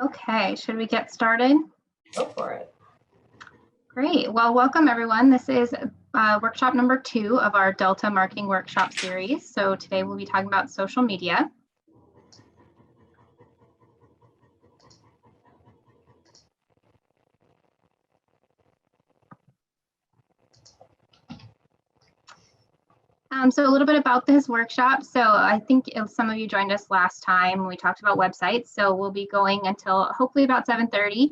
Okay, should we get started? Go for it. Great. Well, welcome everyone. This is workshop number 2 of our Delta Marketing Workshop series. So today we'll be talking about social media. So a little bit about this workshop. So I think some of you joined us last time when we talked about websites. So we'll be going until hopefully about 7:30.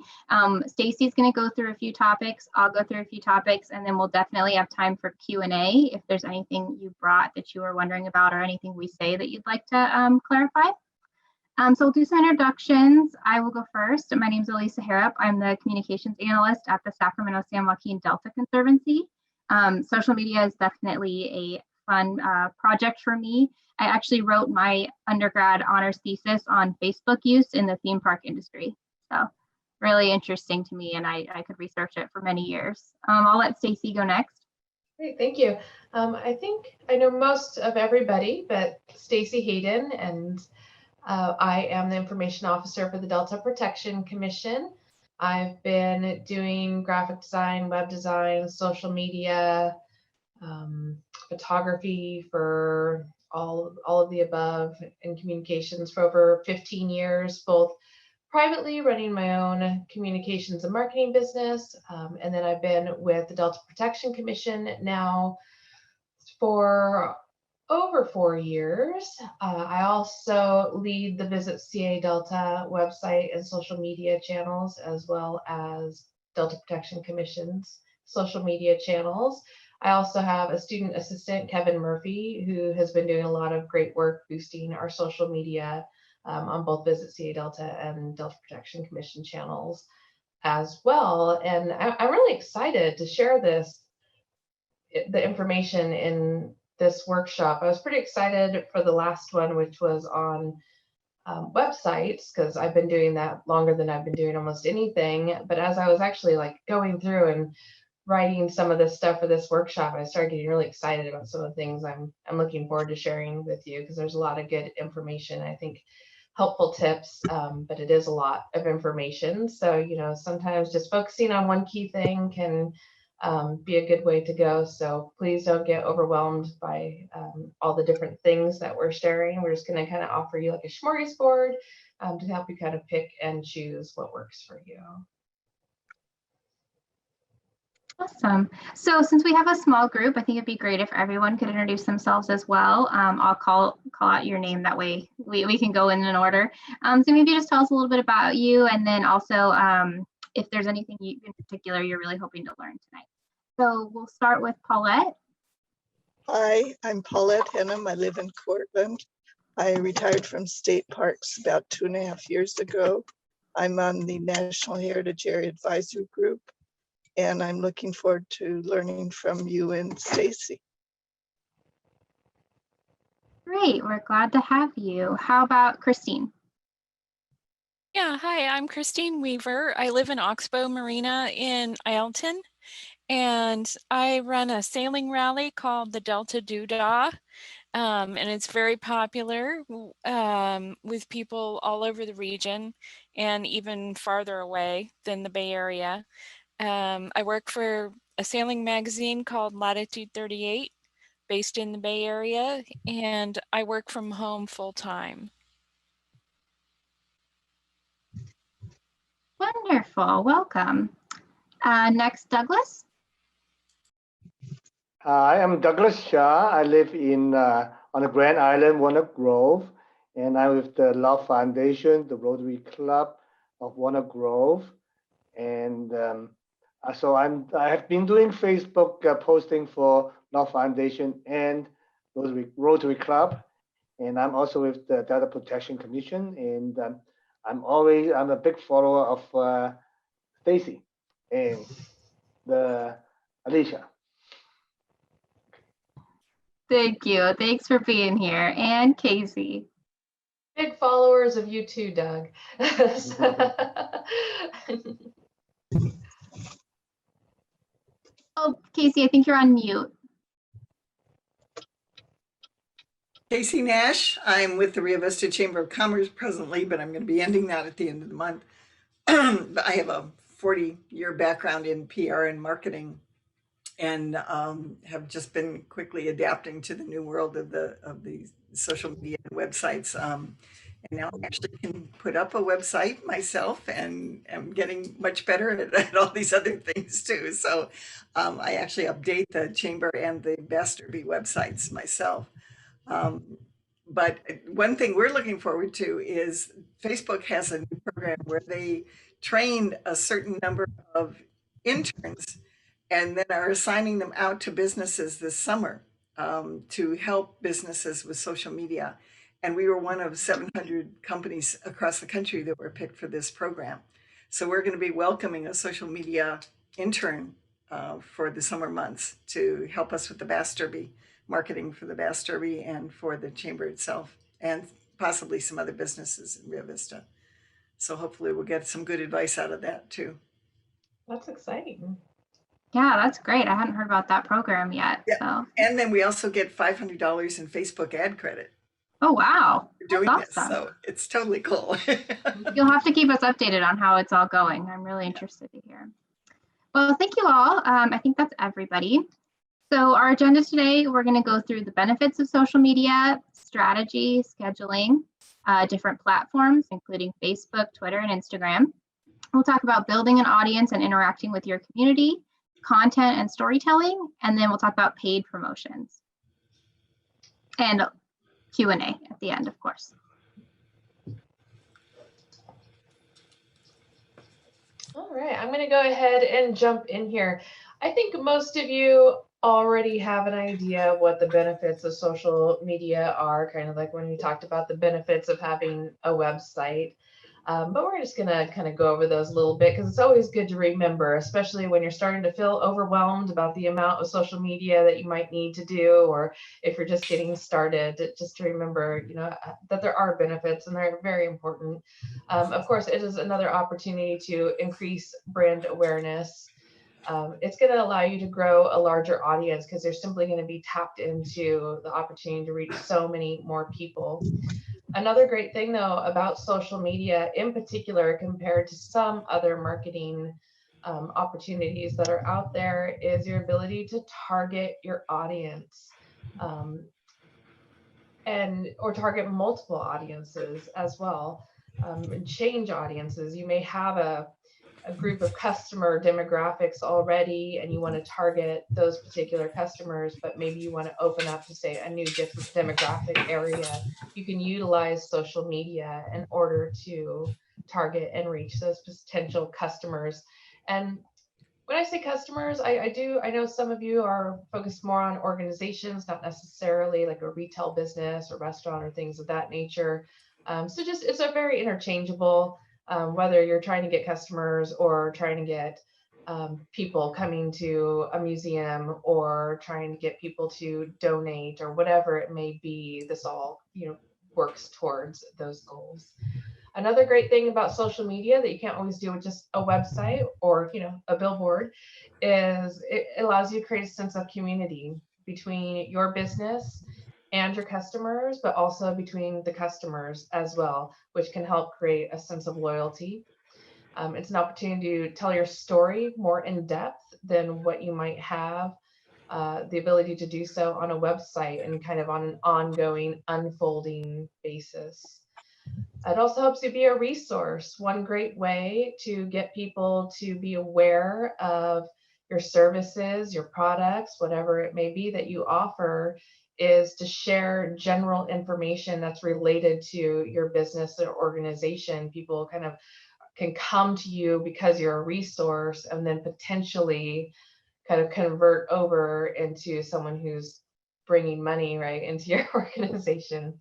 Stacy's going to go through a few topics. I'll go through a few topics, and then we'll definitely have time for Q&A if there's anything you brought that you were wondering about or anything we say that you'd like to clarify. So we'll do some introductions. I will go first. My name is Elisa Harrop. I'm the communications analyst at the Sacramento San Joaquin Delta Conservancy. Social media is definitely a fun project for me. I actually wrote my undergrad honors thesis on Facebook use in the theme park industry. So really interesting to me, and I could research it for many years. I'll let Stacy go next. Great, thank you. I think I know most of everybody, but Stacy Hayden, and I am the information officer for the Delta Protection Commission. I've been doing graphic design, web design, social media, photography for all of the above, and communications for over 15 years, both privately running my own communications and marketing business. And then I've been with the Delta Protection Commission now for over 4 years. I also lead the Visit CA Delta website and social media channels, as well as Delta Protection Commission's social media channels. I also have a student assistant, Kevin Murphy, who has been doing a lot of great work boosting our social media on both Visit CA Delta and Delta Protection Commission channels as well. And I'm really excited to share the information in this workshop. I was pretty excited for the last one, which was on websites, because I've been doing that longer than I've been doing almost anything. But as I was actually going through and writing some of this stuff for this workshop, I started getting really excited about some of the things I'm looking forward to sharing with you, because there's a lot of good information, I think helpful tips, but it is a lot of information. So, sometimes just focusing on one key thing can be a good way to go. So please don't get overwhelmed by all the different things that we're sharing. We're just going to kind of offer you like a smorgasbord to help you kind of pick and choose what works for you. Awesome. So since we have a small group, I think it'd be great if everyone could introduce themselves as well. I'll call out your name. That way we can go in order. So maybe just tell us a little bit about you, and then also if there's anything in particular you're really hoping to learn tonight. So we'll start with Paulette. Hi, I'm Paulette Henham. I live in Cortland. I retired from state parks about 2.5 years ago. I'm on the National Heritage Area Advisory Group, and I'm looking forward to learning from you and Stacy. Great, we're glad to have you. How about Christine? Yeah, hi, I'm Christine Weaver. I live in Oxbow Marina in Ileton, and I run a sailing rally called the Delta Doodah, and it's very popular with people all over the region and even farther away than the Bay Area. I work for a sailing magazine called Latitude 38, based in the Bay Area, and I work from home full-time. Wonderful, welcome. Next, Douglas. Hi, I'm Douglas Shah. I live in on the Grand Island, Walnut Grove, and I'm with the Love Foundation, the Rotary Club of Walnut Grove, and so I have been doing Facebook posting for Love Foundation and Rotary Club, and I'm also with the Delta Protection Commission, and I'm a big follower of Stacy and Alicia. Thank you. Thanks for being here. And Casey. Big followers of you too, Doug. Oh, Casey, I think you're on mute. Casey Nash. I'm with the Rio Vista Chamber of Commerce presently, but I'm going to be ending that at the end of the month. But I have a 40-year background in PR and marketing, and have just been quickly adapting to the new world of the social media and websites. And now I actually can put up a website myself, and I'm getting much better at all these other things too. So I actually update the chamber and the Bass Derby websites myself. But one thing we're looking forward to is Facebook has a new program where they train a certain number of interns and then are assigning them out to businesses this summer to help businesses with social media. And we were one of 700 companies across the country that were picked for this program. So we're going to be welcoming a social media intern for the summer months to help us with the Bass Derby, marketing for the Bass Derby and for the chamber itself, and possibly some other businesses in Rio Vista. So hopefully we'll get some good advice out of that too. That's exciting. Yeah, that's great. I hadn't heard about that program yet. Yeah. So. And then we also get $500 in Facebook ad credit. Oh, wow. For doing That's this, awesome. so it's totally cool. You'll have to keep us updated on how it's all going. I'm really interested to hear. Well, thank you all. I think that's everybody. So our agenda today, we're going to go through the benefits of social media, strategy, scheduling, different platforms, including Facebook, Twitter, and Instagram. We'll talk about building an audience and interacting with your community, content and storytelling, and then we'll talk about paid promotions. And Q&A at the end, of course. All right, I'm going to go ahead and jump in here. I think most of you already have an idea of what the benefits of social media are, kind of like when we talked about the benefits of having a website. But we're just going to kind of go over those a little bit because it's always good to remember, especially when you're starting to feel overwhelmed about the amount of social media that you might need to do, or if you're just getting started, just to remember, you know, that there are benefits and they're very important. Of course, it is another opportunity to increase brand awareness. It's going to allow you to grow a larger audience because they're simply going to be tapped into the opportunity to reach so many more people. Another great thing, though, about social media in particular, compared to some other marketing opportunities that are out there, is your ability to target your audience or target multiple audiences as well, and change audiences. You may have a group of customer demographics already and you want to target those particular customers, but maybe you want to open up to, say, a new different demographic area. You can utilize social media in order to target and reach those potential customers. And when I say customers, I know some of you are focused more on organizations, not necessarily like a retail business or restaurant or things of that nature. So just, it's a very interchangeable, whether you're trying to get customers or trying to get people coming to a museum or trying to get people to donate or whatever it may be. This all, you know, works towards those goals. Another great thing about social media that you can't always do with just a website or, you know, a billboard is it allows you to create a sense of community between your business and your customers, but also between the customers as well, which can help create a sense of loyalty. It's an opportunity to tell your story more in depth than what you might have the ability to do so on a website and kind of on an ongoing, unfolding basis. It also helps you be a resource. One great way to get people to be aware of your services, your products, whatever it may be that you offer, is to share general information that's related to your business or organization. People kind of can come to you because you're a resource and then potentially kind of convert over into someone who's bringing money right into your organization.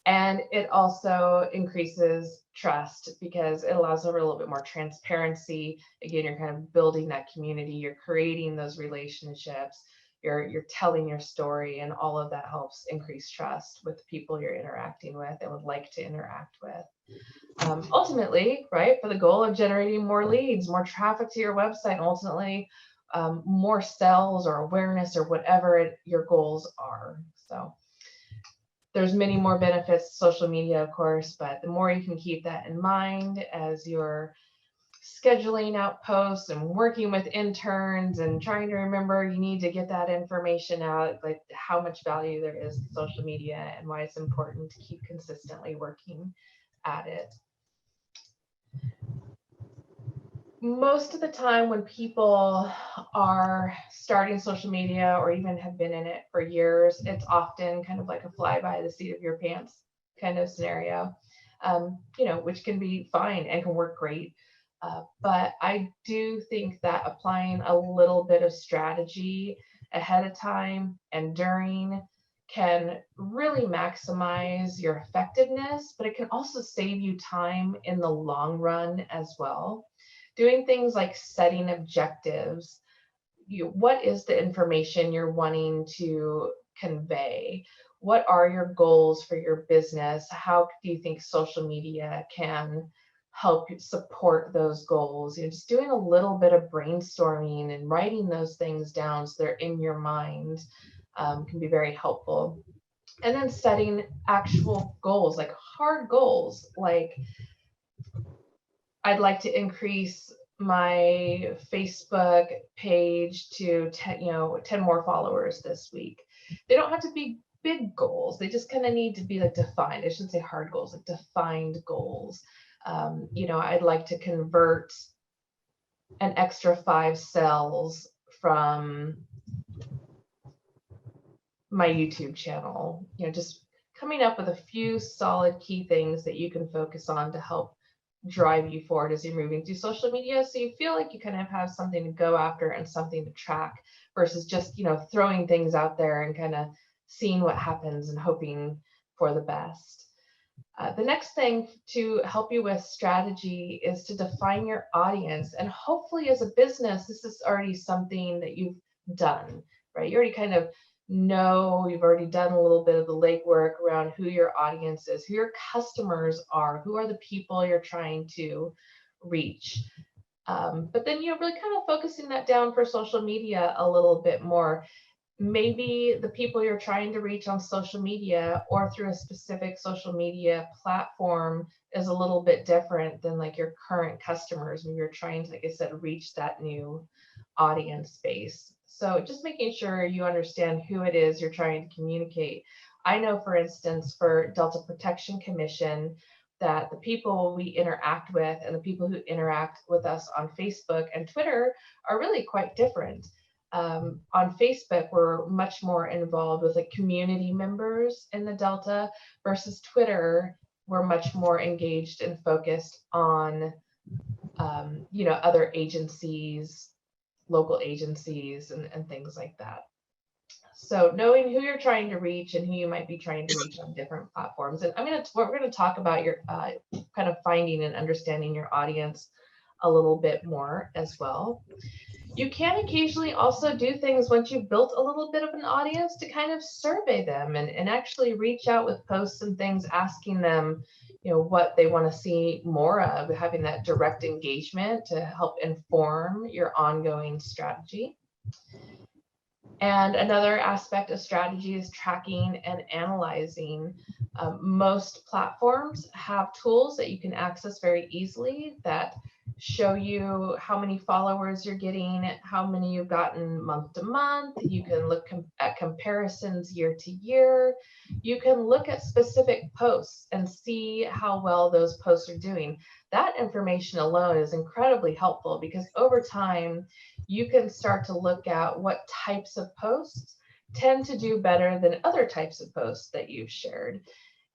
And it also increases trust because it allows for a little bit more transparency. Again, you're kind of building that community, you're creating those relationships, you're telling your story, and all of that helps increase trust with the people you're interacting with and would like to interact with. Ultimately, right, for the goal of generating more leads, more traffic to your website, and ultimately more sales or awareness or whatever your goals are. So There's many more benefits to social media, of course, but the more you can keep that in mind as you're scheduling out posts and working with interns and trying to remember you need to get that information out, like how much value there is to social media and why it's important to keep consistently working at it. Most of the time when people are starting social media or even have been in it for years, it's often kind of like a fly by the seat of your pants kind of scenario, you know, which can be fine and can work great. But I do think that applying a little bit of strategy ahead of time and during can really maximize your effectiveness, but it can also save you time in the long run as well. Doing things like setting objectives. What is the information you're wanting to convey? What are your goals for your business? How do you think social media can help support those goals? You know, just doing a little bit of brainstorming and writing those things down so they're in your mind can be very helpful. And then setting actual goals, like hard goals, like I'd like to increase my Facebook page to 10 more followers this week. They don't have to be big goals. They just kind of need to be like defined. I shouldn't say hard goals, like defined goals. You know, I'd like to convert an extra 5 sales from my YouTube channel. You know, just coming up with a few solid key things that you can focus on to help drive you forward as you're moving through social media, so you feel like you kind of have something to go after and something to track versus just, you know, throwing things out there and kind of seeing what happens and hoping for the best. The next thing to help you with strategy is to define your audience, and hopefully as a business this is already something that you've done, right? You already kind of know, you've already done a little bit of the legwork around who your audience is, who your customers are, who are the people you're trying to reach. But then, you know, really kind of focusing that down for social media a little bit more. Maybe the people you're trying to reach on social media or through a specific social media platform is a little bit different than like your current customers when you're trying to, like I said, reach that new audience base. So just making sure you understand who it is you're trying to communicate. I know, for instance, for Delta Protection Commission, that the people we interact with and the people who interact with us on Facebook and Twitter are really quite different. On Facebook, we're much more involved with like community members in the Delta versus Twitter, we're much more engaged and focused on, you know, other agencies, local agencies and things like that. So knowing who you're trying to reach and who you might be trying to reach on different platforms. And we're going to talk about your kind of finding and understanding your audience a little bit more as well. You can occasionally also do things once you've built a little bit of an audience to kind of survey them and actually reach out with posts and things, asking them, you know, what they want to see more of, having that direct engagement to help inform your ongoing strategy. And another aspect of strategy is tracking and analyzing. Most platforms have tools that you can access very easily that show you how many followers you're getting, how many you've gotten month to month. You can look at comparisons year to year. You can look at specific posts and see how well those posts are doing. That information alone is incredibly helpful because over time, you can start to look at what types of posts tend to do better than other types of posts that you've shared.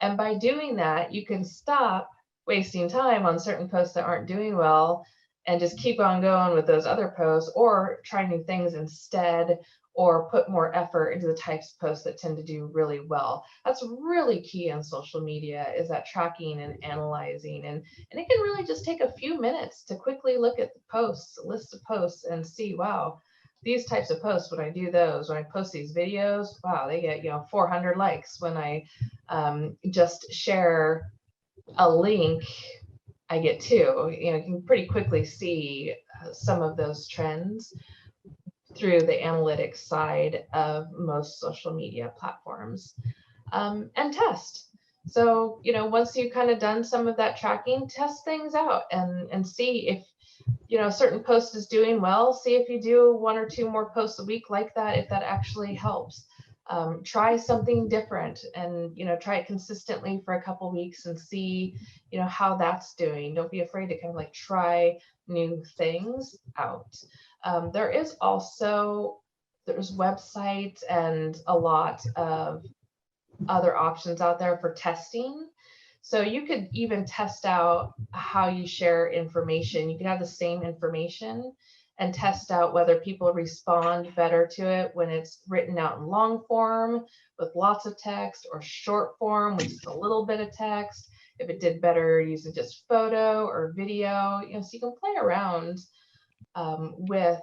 And by doing that, you can stop wasting time on certain posts that aren't doing well and just keep on going with those other posts, or try new things instead, or put more effort into the types of posts that tend to do really well. That's really key on social media, is that tracking and analyzing. And it can really just take a few minutes to quickly look at the posts, list of posts, and see, wow, these types of posts, when I do those, when I post these videos, wow, they get, you know, 400 likes. When I just share a link, I get 2. You know, you can pretty quickly see some of those trends through the analytics side of most social media platforms. and test. So, you know, once you've kind of done some of that tracking, test things out and see if, you know, a certain post is doing well. See if you do 1 or 2 more posts a week like that, if that actually helps. Try something different and, you know, try it consistently for a couple weeks and see, you know, how that's doing. Don't be afraid to kind of like try new things out. There's websites and a lot of other options out there for testing. So you could even test out how you share information. You could have the same information and test out whether people respond better to it when it's written out in long form with lots of text, or short form with just a little bit of text. If it did better using just photo or video, you know, so you can play around with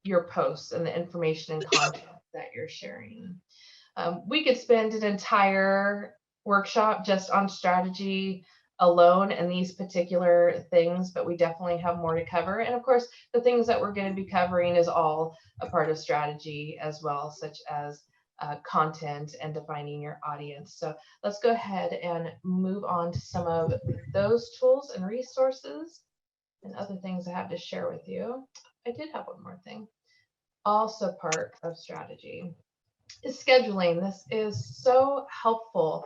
your posts and the information and content that you're sharing. We could spend an entire workshop just on strategy alone and these particular things, but we definitely have more to cover. And of course, the things that we're going to be covering is all a part of strategy as well, such as content and defining your audience. So let's go ahead and move on to some of those tools and resources and other things I have to share with you. I did have one more thing. Also part of strategy is scheduling. This is so helpful.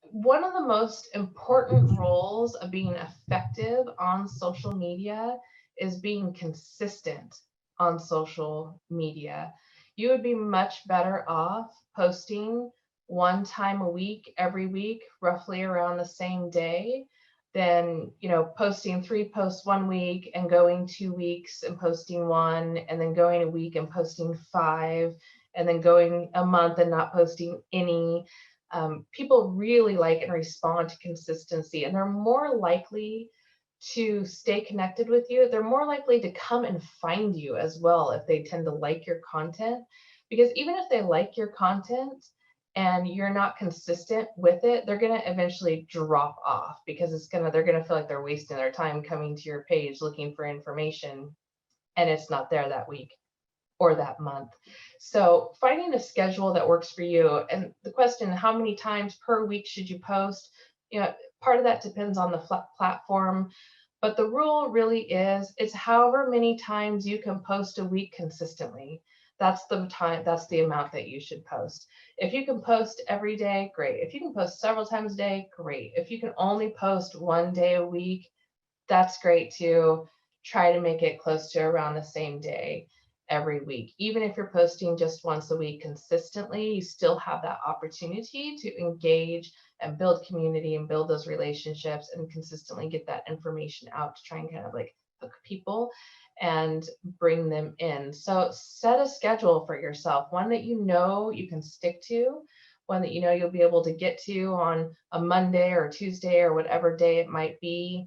One of the most important roles of being effective on social media is being consistent on social media. You would be much better off posting 1 time a week, every week, roughly around the same day, than, you know, posting 3 posts 1 week and going 2 weeks and posting 1, and then going a week and posting 5, and then going a month and not posting any. People really like and respond to consistency, and they're more likely to stay connected with you. They're more likely to come and find you as well if they tend to like your content, because even if they like your content and you're not consistent with it, they're going to eventually drop off, because they're going to feel like they're wasting their time coming to your page looking for information, and it's not there that week or that month. So finding a schedule that works for you. And the question, how many times per week should you post? You know, part of that depends on the platform, but the rule really is, it's however many times you can post a week consistently. That's the amount that you should post. If you can post every day, great. If you can post several times a day, great. If you can only post 1 day a week, that's great too. Try to make it close to around the same day every week. Even if you're posting just once a week consistently, you still have that opportunity to engage and build community and build those relationships and consistently get that information out to try and kind of like hook people and bring them in. So set a schedule for yourself, one that you know you can stick to, one that you know you'll be able to get to on a Monday or Tuesday or whatever day it might be.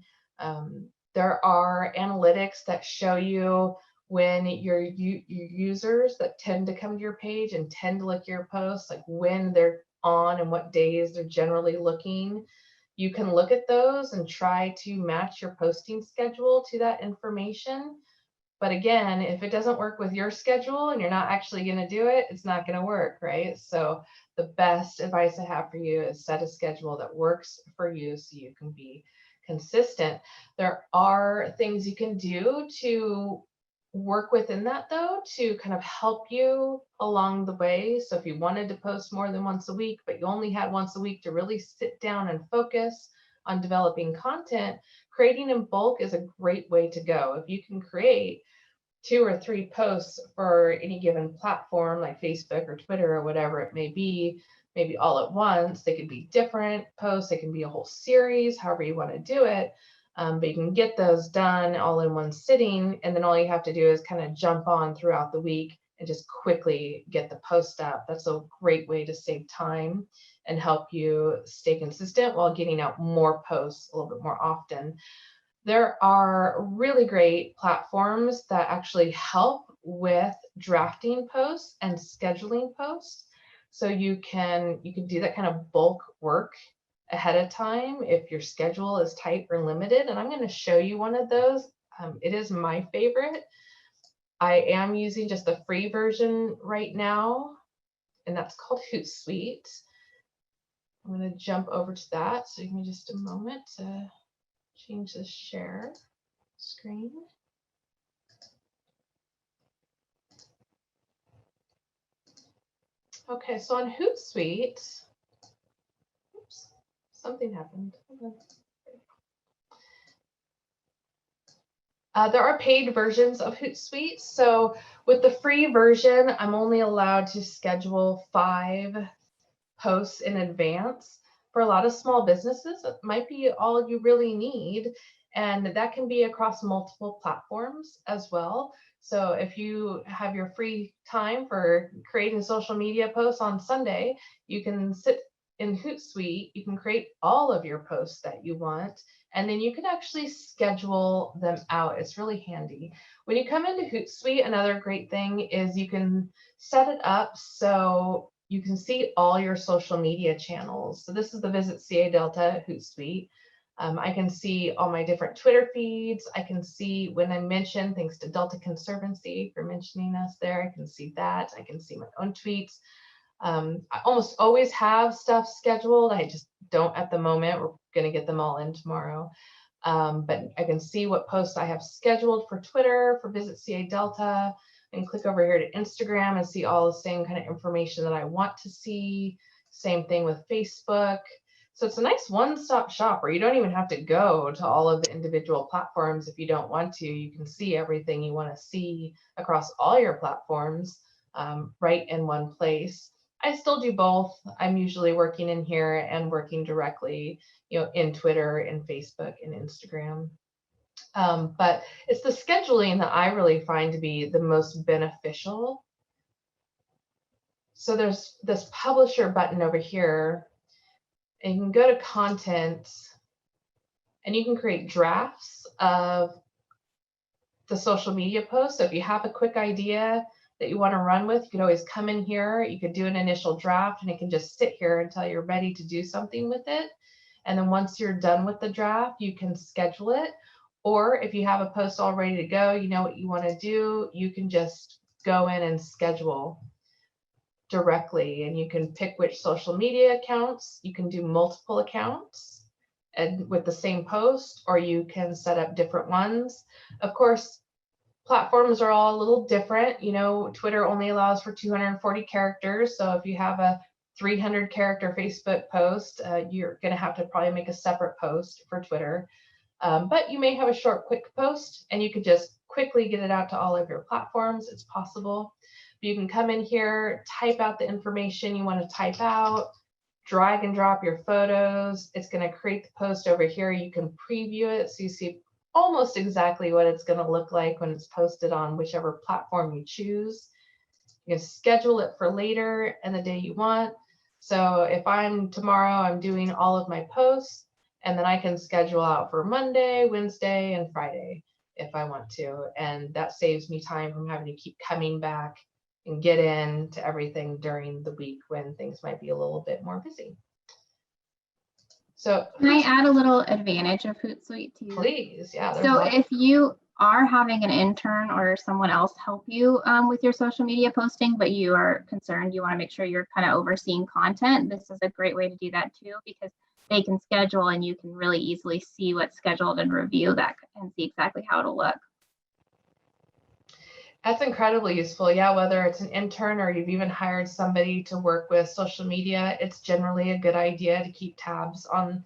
There are analytics that show you when your users that tend to come to your page and tend to look at your posts, like when they're on and what days they're generally looking. You can look at those and try to match your posting schedule to that information. But again, if it doesn't work with your schedule and you're not actually going to do it, it's not going to work, right? So the best advice I have for you is set a schedule that works for you so you can be consistent. There are things you can do to work within that, though, to kind of help you along the way. So if you wanted to post more than once a week, but you only had once a week to really sit down and focus on developing content, creating in bulk is a great way to go. If you can create 2 or 3 posts for any given platform like Facebook or Twitter or whatever it may be, maybe all at once, they could be different posts, they can be a whole series, however you want to do it. But you can get those done all in one sitting, and then all you have to do is kind of jump on throughout the week and just quickly get the post up. That's a great way to save time and help you stay consistent while getting out more posts a little bit more often. There are really great platforms that actually help with drafting posts and scheduling posts. So you can do that kind of bulk work ahead of time if your schedule is tight or limited. And I'm going to show you one of those. It is my favorite. I am using just the free version right now, and that's called Hootsuite. I'm going to jump over to that. So give me just a moment to change the share screen. Okay, so on Hootsuite, oops, something happened. There are paid versions of Hootsuite. So with the free version, I'm only allowed to schedule 5 posts in advance. For a lot of small businesses, it might be all you really need. And that can be across multiple platforms as well. So if you have your free time for creating social media posts on Sunday, you can sit in Hootsuite, you can create all of your posts that you want, and then you can actually schedule them out. It's really handy. When you come into Hootsuite, another great thing is you can set it up so you can see all your social media channels. So this is the Visit CA Delta Hootsuite. I can see all my different Twitter feeds. I can see when I mention, thanks to Delta Conservancy for mentioning us there, I can see that. I can see my own tweets. I almost always have stuff scheduled. I just don't at the moment. We're going to get them all in tomorrow. But I can see what posts I have scheduled for Twitter, for Visit CA Delta, and click over here to Instagram and see all the same kind of information that I want to see. Same thing with Facebook. So it's a nice one-stop shop where you don't even have to go to all of the individual platforms if you don't want to. You can see everything you want to see across all your platforms right in one place. I still do both. I'm usually working in here and working directly, in Twitter and Facebook and Instagram. But it's the scheduling that I really find to be the most beneficial. So there's this publisher button over here, and you can go to content and you can create drafts of the social media post. So if you have a quick idea that you want to run with, you can always come in here. You could do an initial draft and it can just sit here until you're ready to do something with it. And then once you're done with the draft, you can schedule it. Or if you have a post all ready to go, you know what you want to do, you can just go in and schedule directly. And you can pick which social media accounts. You can do multiple accounts and with the same post, or you can set up different ones. Of course, platforms are all a little different. Twitter only allows for 240 characters. So if you have a 300 character Facebook post, you're going to have to probably make a separate post for Twitter. But you may have a short, quick post and you could just quickly get it out to all of your platforms. It's possible. But you can come in here, type out the information you want to type out, drag and drop your photos. It's going to create the post over here. You can preview it so you see almost exactly what it's going to look like when it's posted on whichever platform you choose. You can schedule it for later and the day you want. So if tomorrow I'm doing all of my posts, and then I can schedule out for Monday, Wednesday, and Friday if I want to. And that saves me time from having to keep coming back and get into everything during the week when things might be a little bit more busy. So can I add a little advantage of Hootsuite too? Please, yeah. So if you are having an intern or someone else help you with your social media posting, but you are concerned, you want to make sure you're kind of overseeing content, this is a great way to do that too, because they can schedule and you can really easily see what's scheduled and review that and see exactly how it'll look. That's incredibly useful. Yeah, whether it's an intern or you've even hired somebody to work with social media, it's generally a good idea to keep tabs on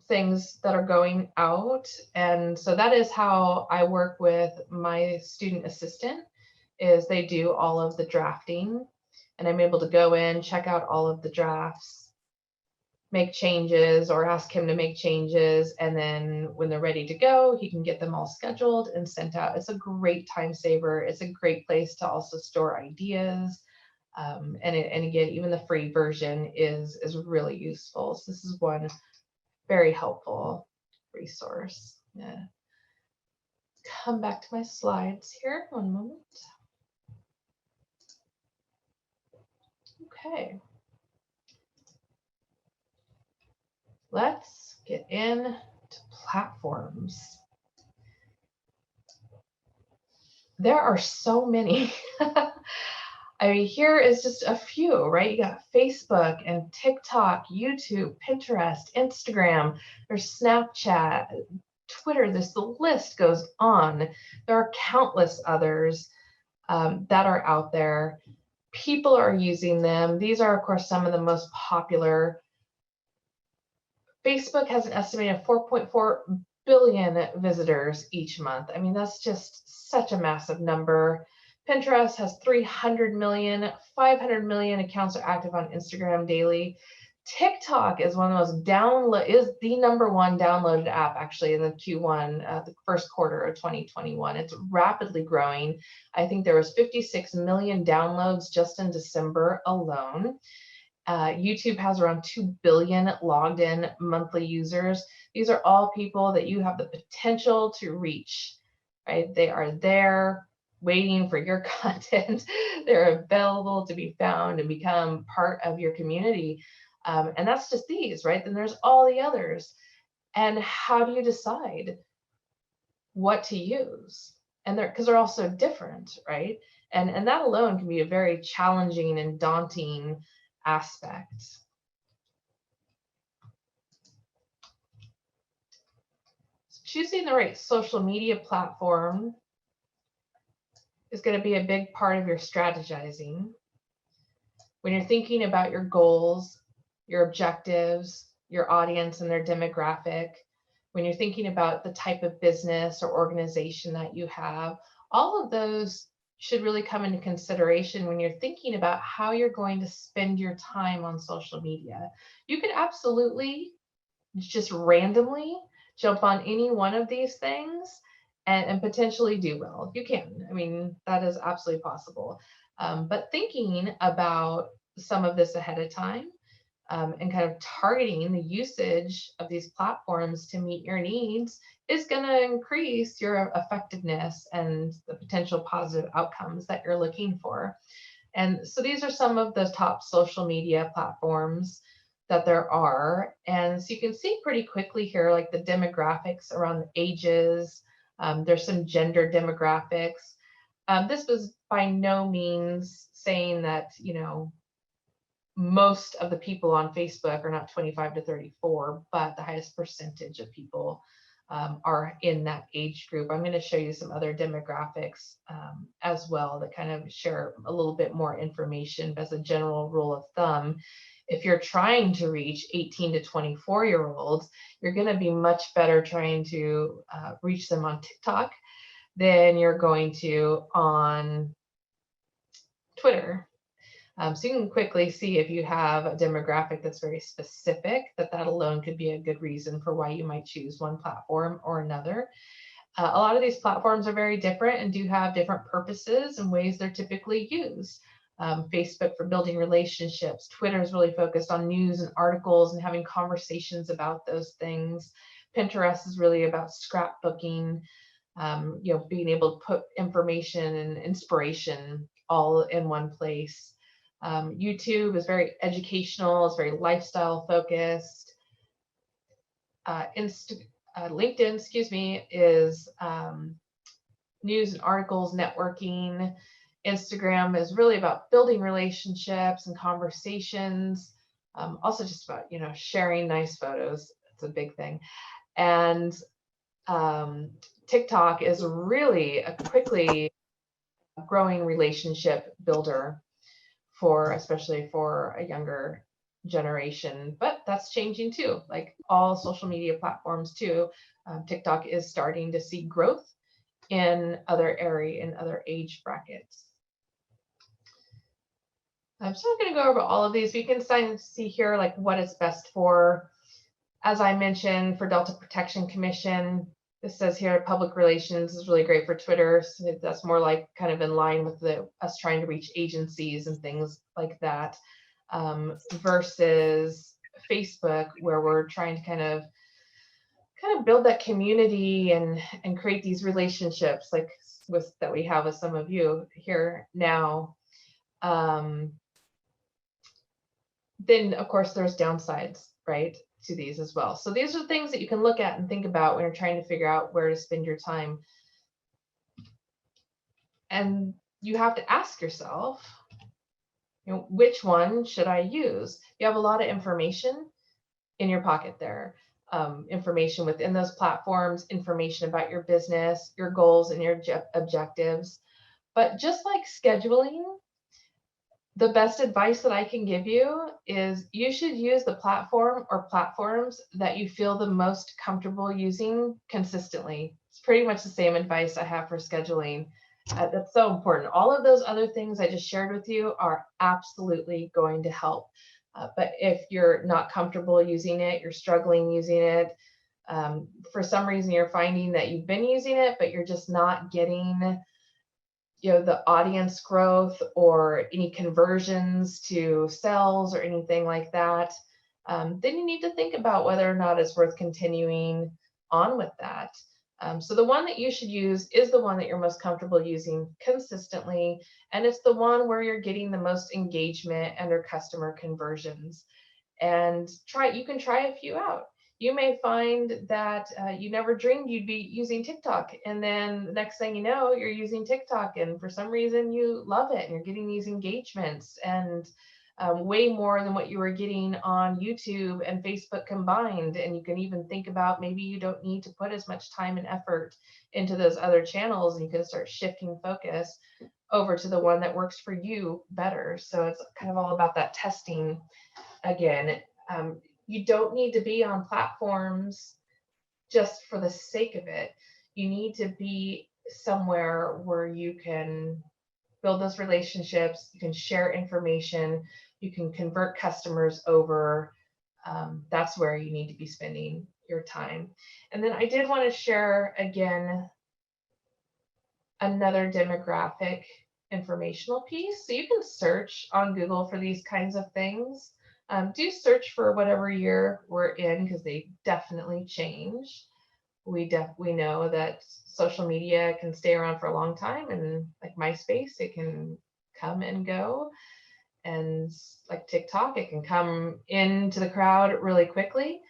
things that are going out. And so that is how I work with my student assistant, is they do all of the drafting, and I'm able to go in, check out all of the drafts, make changes or ask him to make changes, and then when they're ready to go, he can get them all scheduled and sent out. It's a great time saver. It's a great place to also store ideas. And again, even the free version is really useful. So this is one very helpful resource. Yeah. Come back to my slides here, one moment. Okay. Let's get into platforms. There are so many. I mean, here is just a few, right? You got Facebook and TikTok, YouTube, Pinterest, Instagram, there's Snapchat, Twitter, the list goes on. There are countless others that are out there. People are using them. These are, of course, some of the most popular. Facebook has an estimated 4.4 billion visitors each month. I mean, that's just such a massive number. Pinterest has 300 million, 500 million accounts are active on Instagram daily. TikTok is one of the most is the #1 downloaded app actually in the Q1, the first quarter of 2021. It's rapidly growing. I think there was 56 million downloads just in December alone. YouTube has around 2 billion logged in monthly users. These are all people that you have the potential to reach, right? They are there waiting for your content. They're available to be found and become part of your community. And that's just these, right? Then there's all the others. And how do you decide what to use? And because they're all so different, right? And that alone can be a very challenging and daunting aspect. Choosing the right social media platform is going to be a big part of your strategizing. When you're thinking about your goals, your objectives, your audience and their demographic, when you're thinking about the type of business or organization that you have, all of those should really come into consideration when you're thinking about how you're going to spend your time on social media. You could absolutely just randomly jump on any one of these things and potentially do well. You can. I mean, that is absolutely possible. But thinking about some of this ahead of time and kind of targeting the usage of these platforms to meet your needs is going to increase your effectiveness and the potential positive outcomes that you're looking for. And so these are some of the top social media platforms that there are. And so you can see pretty quickly here, like the demographics around the ages. There's some gender demographics. This was by no means saying that, you know, most of the people on Facebook are not 25 to 34, but the highest percentage of people are in that age group. I'm going to show you some other demographics as well that kind of share a little bit more information. As a general rule of thumb, if you're trying to reach 18 to 24-year-olds, you're going to be much better trying to reach them on TikTok than you're going to on Twitter. So you can quickly see if you have a demographic that's very specific, that alone could be a good reason for why you might choose one platform or another. A lot of these platforms are very different and do have different purposes and ways they're typically used. Facebook for building relationships. Twitter is really focused on news and articles and having conversations about those things. Pinterest is really about scrapbooking, you know, being able to put information and inspiration all in one place. YouTube is very educational, it's very lifestyle focused. LinkedIn, excuse me, is news and articles, networking. Instagram is really about building relationships and conversations. Also just about, you know, sharing nice photos. It's a big thing. And TikTok is really a quickly growing relationship builder especially for a younger generation, but that's changing too. Like all social media platforms too, TikTok is starting to see growth in other age brackets. I'm just not going to go over all of these. We can see here like what it's best for. As I mentioned, for Delta Protection Commission, this says here public relations is really great for Twitter. So that's more like kind of in line with us trying to reach agencies and things like that, versus Facebook, where we're trying to kind of build that community and create these relationships like that we have with some of you here now. Then of course there's downsides, right, to these as well. So these are things that you can look at and think about when you're trying to figure out where to spend your time. And you have to ask yourself, which one should I use? You have a lot of information in your pocket there. Information within those platforms, information about your business, your goals and your objectives. But just like scheduling, the best advice that I can give you is you should use the platform or platforms that you feel the most comfortable using consistently. It's pretty much the same advice I have for scheduling. That's so important. All of those other things I just shared with you are absolutely going to help. But if you're not comfortable using it, you're struggling using it, for some reason you're finding that you've been using it, but you're just not getting the audience growth or any conversions to sales or anything like that, then you need to think about whether or not it's worth continuing on with that. So the one that you should use is the one that you're most comfortable using consistently, and it's the one where you're getting the most engagement and or customer conversions. And you can try a few out. You may find that you never dreamed you'd be using TikTok, and then the next thing you know, you're using TikTok, and for some reason you love it, and you're getting these engagements and way more than what you were getting on YouTube and Facebook combined. And you can even think about maybe you don't need to put as much time and effort into those other channels, and you can start shifting focus over to the one that works for you better. So it's kind of all about that testing again. You don't need to be on platforms just for the sake of it. You need to be somewhere where you can build those relationships, you can share information, you can convert customers over. That's where you need to be spending your time. And then I did want to share again another demographic informational piece. So you can search on Google for these kinds of things. Do search for whatever year we're in, because they definitely change. We know that social media can stay around for a long time, and like MySpace, it can come and go. And like TikTok, it can come into the crowd really quickly.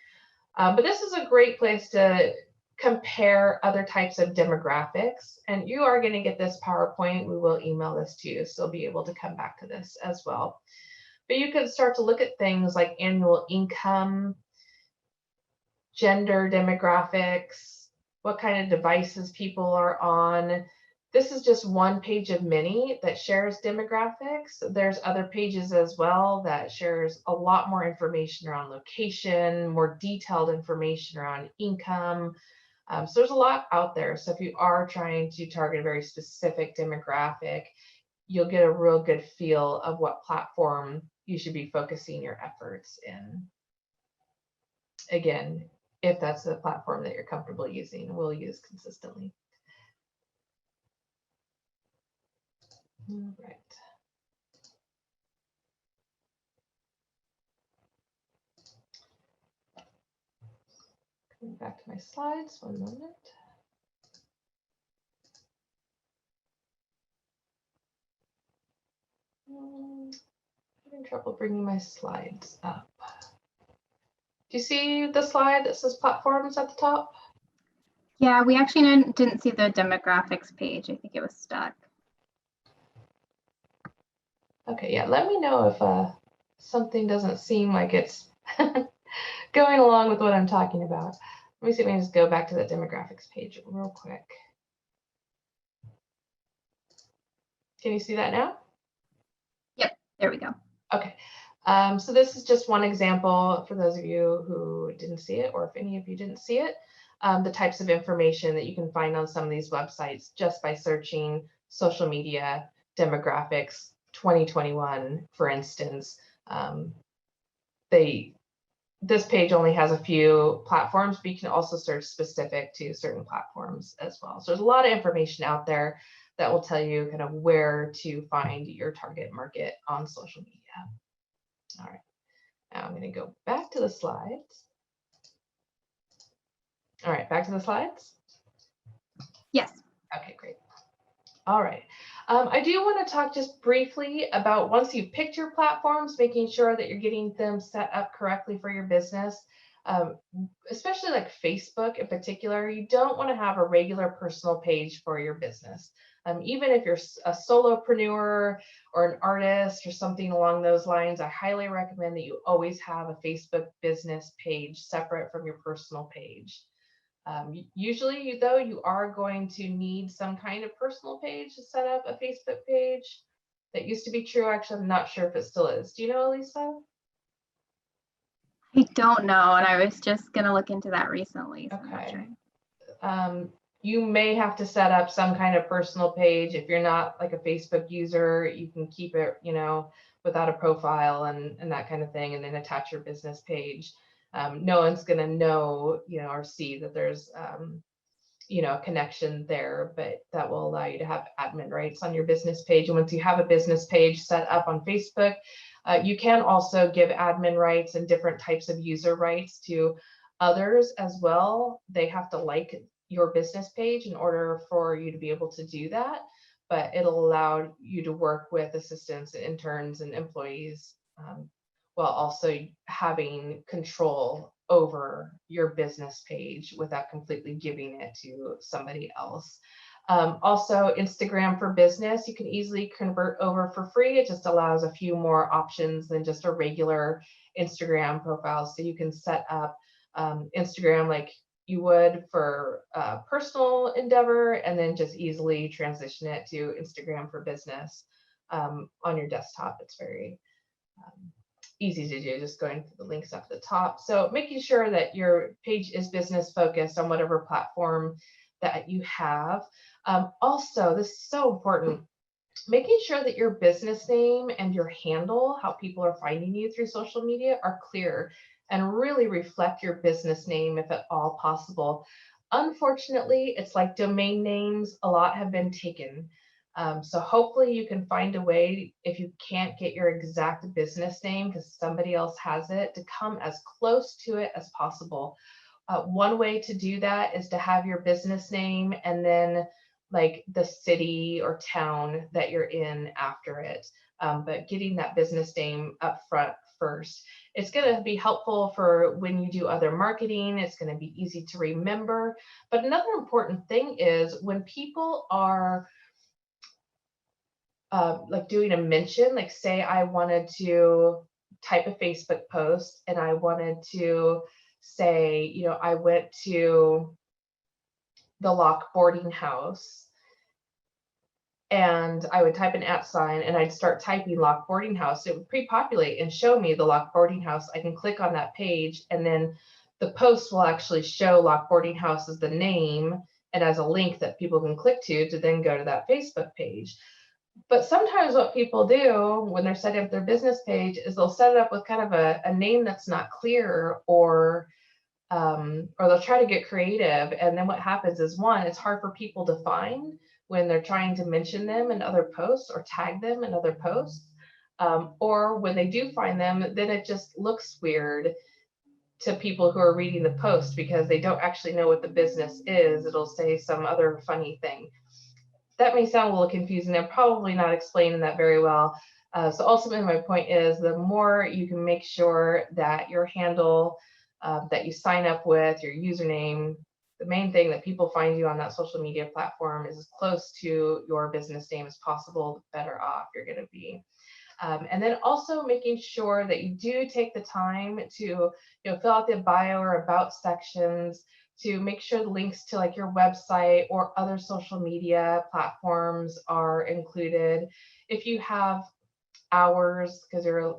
But this is a great place to compare other types of demographics. And you are going to get this PowerPoint. We will email this to you, so you'll be able to come back to this as well. But you can start to look at things like annual income, gender demographics, what kind of devices people are on. This is just one page of many that shares demographics. There's other pages as well that shares a lot more information around location, more detailed information around income. So there's a lot out there. So if you are trying to target a very specific demographic, you'll get a real good feel of what platform you should be focusing your efforts in. Again, if that's the platform that you're comfortable using, will use consistently. All right. Coming back to my slides, one moment. Having trouble bringing my slides up. Do you see the slide that says platforms at the top? Yeah, we actually didn't see the demographics page. I think it was stuck. Okay, yeah, let me know if something doesn't seem like it's going along with what I'm talking about. Let me see if I can just go back to the demographics page real quick. Can you see that now? Yep, there we go. Okay, so this is just one example for those of you who didn't see it, or if any of you didn't see it, the types of information that you can find on some of these websites just by searching social media demographics 2021, for instance. This page only has a few platforms, but you can also search specific to certain platforms as well. So there's a lot of information out there that will tell you kind of where to find your target market on social media. All right, now I'm going to go back to the slides. All right, back to the slides? Yes. Okay, great. All right. I do want to talk just briefly about, once you've picked your platforms, making sure that you're getting them set up correctly for your business. Especially like Facebook in particular, you don't want to have a regular personal page for your business. Even if you're a solopreneur or an artist or something along those lines, I highly recommend that you always have a Facebook business page separate from your personal page. Usually, though, you are going to need some kind of personal page to set up a Facebook page. That used to be true. Actually, I'm not sure if it still is. Do you know, Elisa? I don't know, and I was just gonna look into that recently. So Okay. I'm not sure. You may have to set up some kind of personal page. If you're not like a Facebook user, you can keep it, without a profile and that kind of thing, and then attach your business page. No one's gonna know, or see that there's, a connection there, but that will allow you to have admin rights on your business page. And once you have a business page set up on Facebook, you can also give admin rights and different types of user rights to others as well. They have to like your business page in order for you to be able to do that, but it'll allow you to work with assistants and interns and employees, while also having control over your business page without completely giving it to somebody else. Also, Instagram for business, you can easily convert over for free. It just allows a few more options than just a regular Instagram profile. So you can set up Instagram like you would for personal endeavor, and then just easily transition it to Instagram for business on your desktop. It's very easy to do, just going through the links up at the top. So making sure that your page is business focused on whatever platform that you have. Also, this is so important, making sure that your business name and your handle, how people are finding you through social media, are clear and really reflect your business name if at all possible. Unfortunately, it's like domain names, a lot have been taken. So hopefully you can find a way, if you can't get your exact business name because somebody else has it, to come as close to it as possible. One way to do that is to have your business name and then like the city or town that you're in after it, but getting that business name up front first. It's going to be helpful for when you do other marketing. It's going to be easy to remember. But another important thing is when people are like doing a mention, like say I wanted to type a Facebook post and I wanted to say, I went to the Lock boarding house, and I would type an @ and I'd start typing Lock boarding house. It would pre-populate and show me the Lock boarding house. I can click on that page, and then the post will actually show Lock boarding house as the name and as a link that people can click to then go to that Facebook page. But sometimes what people do when they're setting up their business page is they'll set it up with kind of a name that's not clear, or they'll try to get creative. And then what happens is, one, it's hard for people to find when they're trying to mention them in other posts or tag them in other posts. Or when they do find them, then it just looks weird to people who are reading the post because they don't actually know what the business is. It'll say some other funny thing. That may sound a little confusing. I'm probably not explaining that very well. So ultimately, my point is the more you can make sure that your handle that you sign up with, your username, the main thing that people find you on that social media platform is as close to your business name as possible, the better off you're going to be. And then also making sure that you do take the time to fill out the bio or about sections, to make sure the links to like your website or other social media platforms are included. If you have hours, because you're an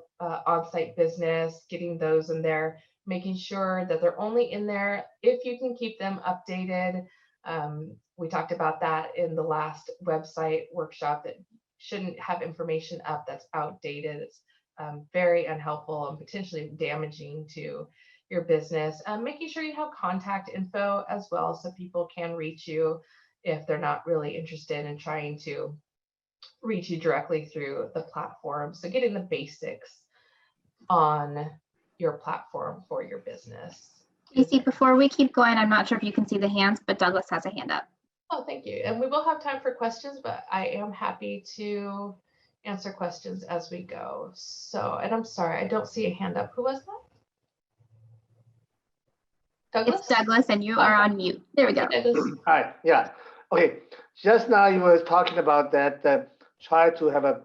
on-site business, getting those in there, making sure that they're only in there if you can keep them updated. We talked about that in the last website workshop, that shouldn't have information up that's outdated. It's very unhelpful and potentially damaging to your business. Making sure you have contact info as well, so people can reach you if they're not really interested in trying to reach you directly through the platform. So getting the basics on your platform for your business. Stacy, before we keep going, I'm not sure if you can see the hands, but Douglas has a hand up. Oh, thank you. And we will have time for questions, but I am happy to answer questions as we go. So, and I'm sorry, I don't see a hand up. Who was that? Douglas? It's Douglas, and you are on mute. There we go. Douglas. Hi, yeah. Okay, just now you were talking about that, try to have a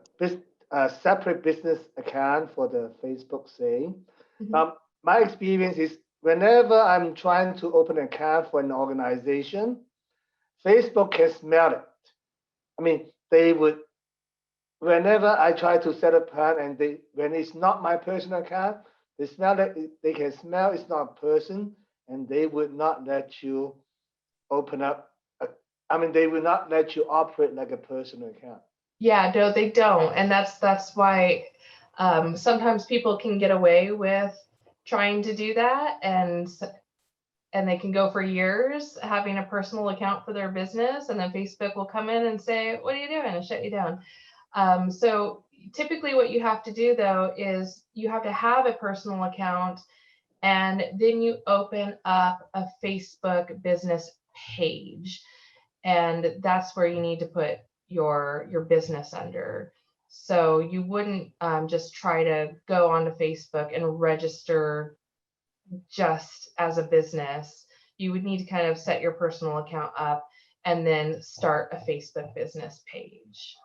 separate business account for the Facebook, say. Mhm. My experience is whenever I'm trying to open an account for an organization, Facebook can smell it. I mean, they would, whenever I try to set up account and when it's not my personal account, they smell it, they can smell it's not a person, and they would not let you open up. I mean, they will not let you operate like a personal account. Yeah, no, they don't, and that's why sometimes people can get away with trying to do that, and they can go for years having a personal account for their business, and then Facebook will come in and say, "What are you doing?" and shut you down. So typically, what you have to do though is you have to have a personal account, and then you open up a Facebook business page, and that's where you need to put your business under. So you wouldn't just try to go onto Facebook and register just as a business. You would need to kind of set your personal account up and then start a Facebook business page.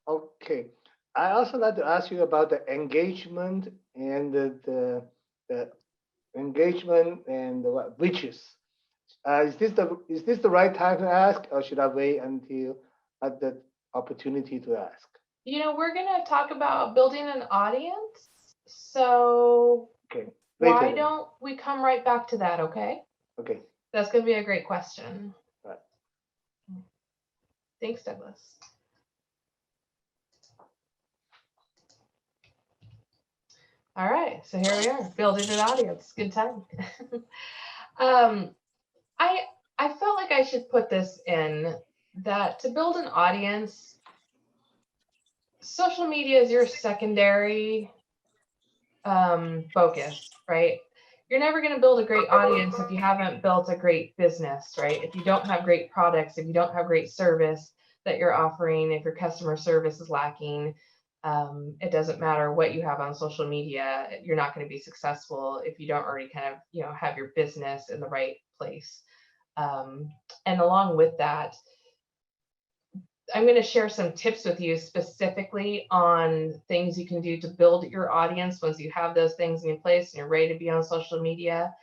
Okay. I also like to ask you about the engagement and the engagement and the what, witches. Is this the right time to ask, or should I wait until at the opportunity to ask? You know, we're going to talk about building an audience. So Okay. why Later. don't we come right back to that, okay? Okay. That's going to be a great question. Right. Thanks, Douglas. All right, so here we are, building an audience. Good time. I felt like I should put this in that to build an audience, social media is your secondary focus, right? You're never going to build a great audience if you haven't built a great business, right? If you don't have great products, if you don't have great service that you're offering, if your customer service is lacking, it doesn't matter what you have on social media. You're not going to be successful if you don't already kind of, have your business in the right place. And along with that, I'm going to share some tips with you specifically on things you can do to build your audience once you have those things in place and you're ready to be on social media,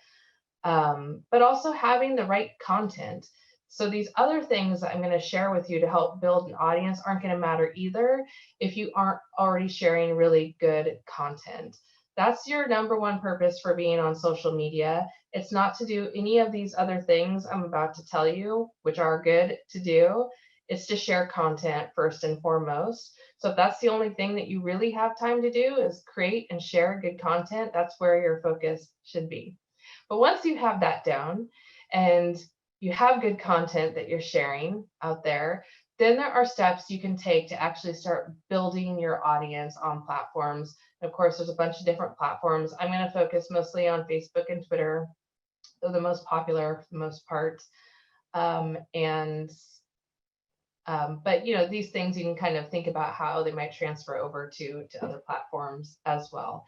but also having the right content. So these other things I'm going to share with you to help build an audience aren't going to matter either if you aren't already sharing really good content. That's your number one purpose for being on social media. It's not to do any of these other things I'm about to tell you, which are good to do. It's to share content first and foremost. So if that's the only thing that you really have time to do is create and share good content, that's where your focus should be. But once you have that down and you have good content that you're sharing out there, then there are steps you can take to actually start building your audience on platforms. And of course, there's a bunch of different platforms. I'm going to focus mostly on Facebook and Twitter. They're the most popular for the most part. But these things you can kind of think about how they might transfer over to other platforms as well.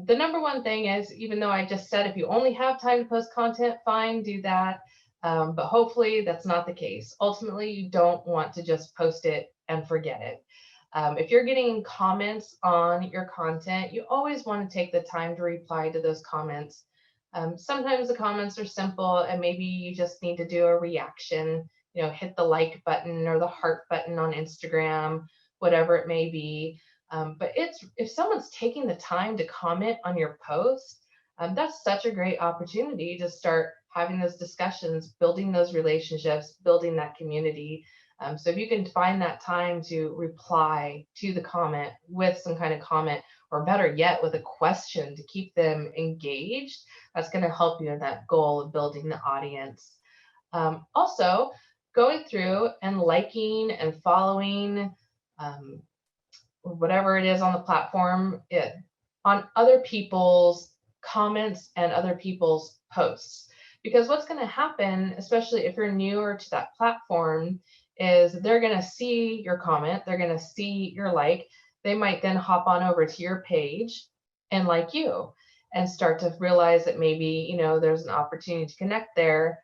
The number one thing is, even though I just said if you only have time to post content, fine, do that. But hopefully that's not the case. Ultimately, you don't want to just post it and forget it. If you're getting comments on your content, you always want to take the time to reply to those comments. Sometimes the comments are simple and maybe you just need to do a reaction, hit the like button or the heart button on Instagram, whatever it may be. But if someone's taking the time to comment on your post, that's such a great opportunity to start having those discussions, building those relationships, building that community. So if you can find that time to reply to the comment with some kind of comment, or better yet, with a question to keep them engaged, that's going to help you in that goal of building the audience. Also, going through and liking and following whatever it is on the platform, on other people's comments and other people's posts. Because what's going to happen, especially if you're newer to that platform, is they're going to see your comment, they're going to see your like, they might then hop on over to your page and like you and start to realize that maybe, there's an opportunity to connect there.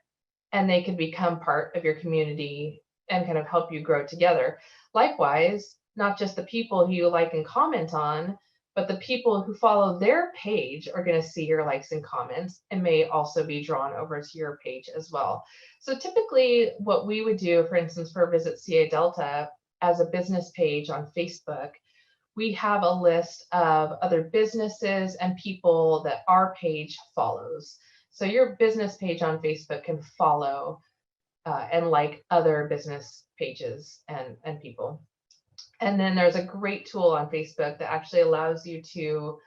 and they could become part of your community and kind of help you grow together. Likewise, not just the people who you like and comment on, but the people who follow their page are going to see your likes and comments and may also be drawn over to your page as well. So typically what we would do, for instance, for Visit CA Delta as a business page on Facebook, we have a list of other businesses and people that our page follows. So your business page on Facebook can follow and like other business pages and people. And then there's a great tool on Facebook that actually allows you to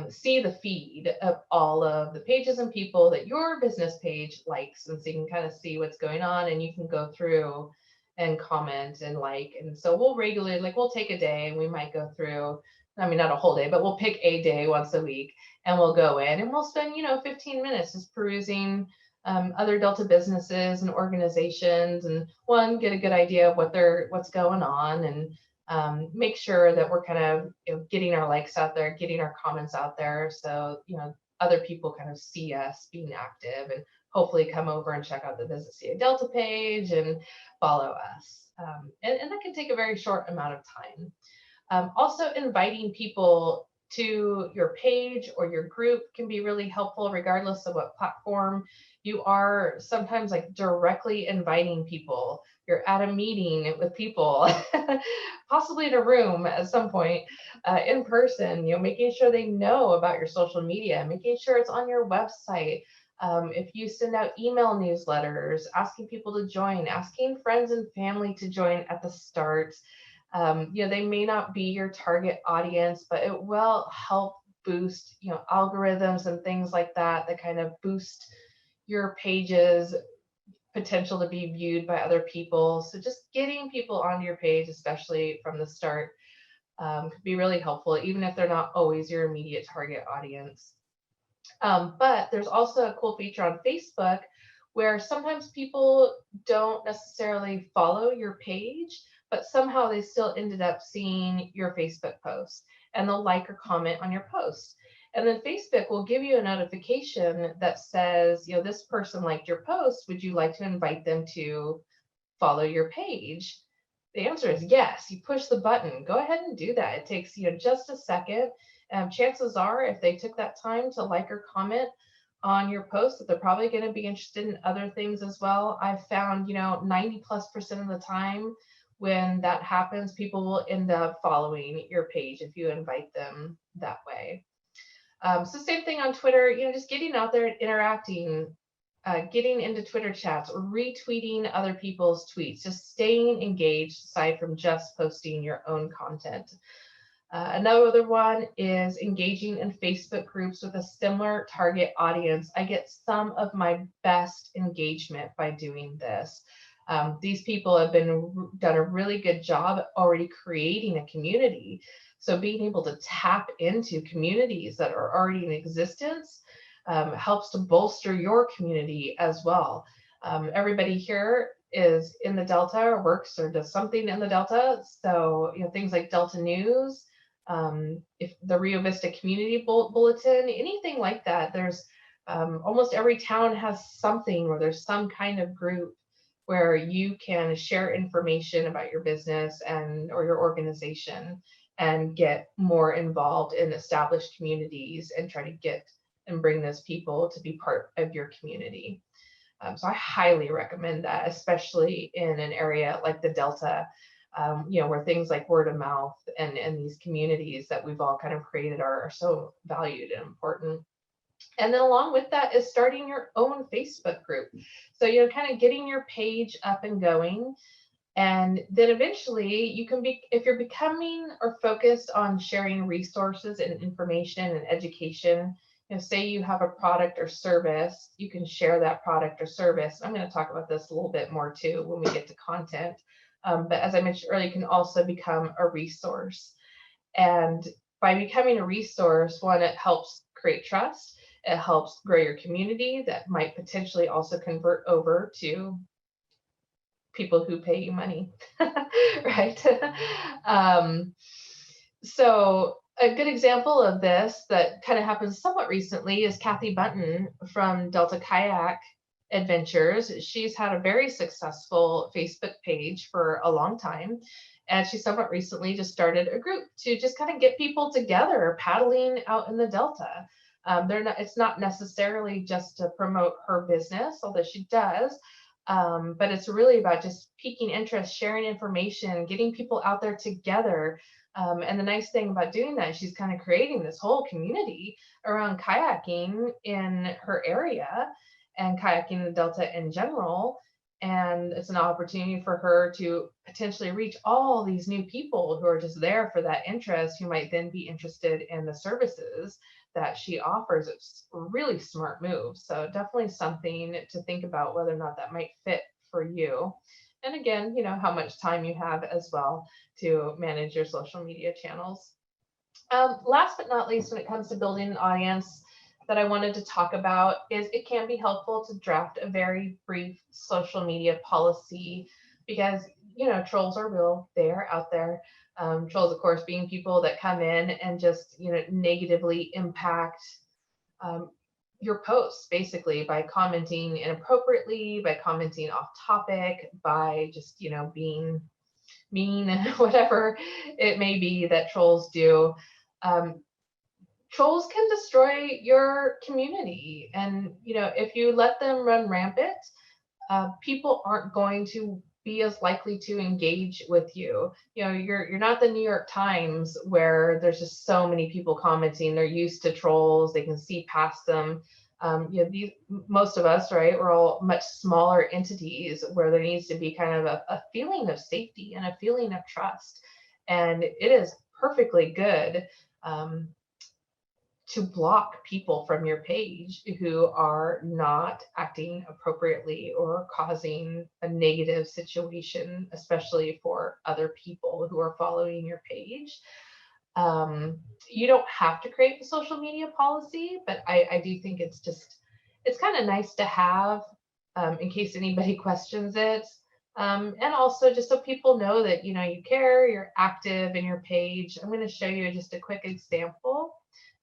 see the feed of all of the pages and people that your business page likes. And so you can kind of see what's going on, and you can go through and comment and like. And so we'll regularly, like we'll take a day and we might go through, I mean, not a whole day, but we'll pick a day once a week and we'll go in and we'll spend, 15 minutes just perusing other Delta businesses and organizations, and get a good idea of what's going on, and make sure that we're kind of getting our likes out there, getting our comments out there, so other people kind of see us being active and hopefully come over and check out the Visit CA Delta page and follow us. And that can take a very short amount of time. Also, inviting people to your page or your group can be really helpful, regardless of what platform you are. Sometimes like directly inviting people. You're at a meeting with people, possibly in a room at some point, in person, making sure they know about your social media, making sure it's on your website. If you send out email newsletters, asking people to join, asking friends and family to join at the start. They may not be your target audience, but it will help boost, algorithms and things like that kind of boost your page's potential to be viewed by other people. So just getting people onto your page, especially from the start, could be really helpful, even if they're not always your immediate target audience. But there's also a cool feature on Facebook where sometimes people don't necessarily follow your page, but somehow they still ended up seeing your Facebook post, and they'll like or comment on your post. And then Facebook will give you a notification that says, this person liked your post. Would you like to invite them to follow your page? The answer is yes. You push the button. Go ahead and do that. It takes just a second. Chances are, if they took that time to like or comment on your post, that they're probably going to be interested in other things as well. I've found, 90+% of the time when that happens, people will end up following your page if you invite them that way. So same thing on Twitter, just getting out there and interacting, getting into Twitter chats, retweeting other people's tweets, just staying engaged aside from just posting your own content. Another one is engaging in Facebook groups with a similar target audience. I get some of my best engagement by doing this. These people have done a really good job already creating a community. So being able to tap into communities that are already in existence helps to bolster your community as well. Everybody here is in the Delta or works or does something in the Delta. So, things like Delta News, if the Rio Vista Community Bulletin, anything like that, there's almost every town has something where there's some kind of group where you can share information about your business or your organization and get more involved in established communities and try to get and bring those people to be part of your community. So I highly recommend that, especially in an area like the Delta, where things like word of mouth and these communities that we've all kind of created are so valued and important. And then along with that is starting your own Facebook group. So, kind of getting your page up and going. And then eventually you can if you're becoming or focused on sharing resources and information and education, say you have a product or service, you can share that product or service. I'm going to talk about this a little bit more too when we get to content. But as I mentioned earlier, you can also become a resource. And by becoming a resource, one, it helps create trust. It helps grow your community that might potentially also convert over to people who pay you money, right? So a good example of this that kind of happened somewhat recently is Kathy Bunton from Delta Kayak adventures. She's had a very successful Facebook page for a long time. And she somewhat recently just started a group to just kind of get people together paddling out in the Delta. It's not necessarily just to promote her business, although she does, but it's really about just piquing interest, sharing information, getting people out there together. And the nice thing about doing that, she's kind of creating this whole community around kayaking in her area and kayaking in the Delta in general. And it's an opportunity for her to potentially reach all these new people who are just there for that interest, who might then be interested in the services that she offers. It's a really smart move. So definitely something to think about whether or not that might fit for you. And again, you know, how much time you have as well to manage your social media channels. Last but not least, when it comes to building an audience, that I wanted to talk about is it can be helpful to draft a very brief social media policy, because, you know, trolls are real, they are out there. Trolls, of course, being people that come in and just, you know, negatively impact your posts, basically by commenting inappropriately, by commenting off topic, by just, you know, being mean, whatever it may be that trolls do. Trolls can destroy your community, and you know, if you let them run rampant, people aren't going to be as likely to engage with you. You know, you're not the New York Times where there's just so many people commenting. They're used to trolls, they can see past them. You know, most of us, right, we're all much smaller entities where there needs to be kind of a feeling of safety and a feeling of trust. And it is perfectly good to block people from your page who are not acting appropriately or causing a negative situation, especially for other people who are following your page. You don't have to create the social media policy, but I do think it's kind of nice to have in case anybody questions it. And also just so people know that, you know, you care, you're active in your page. I'm going to show you just a quick example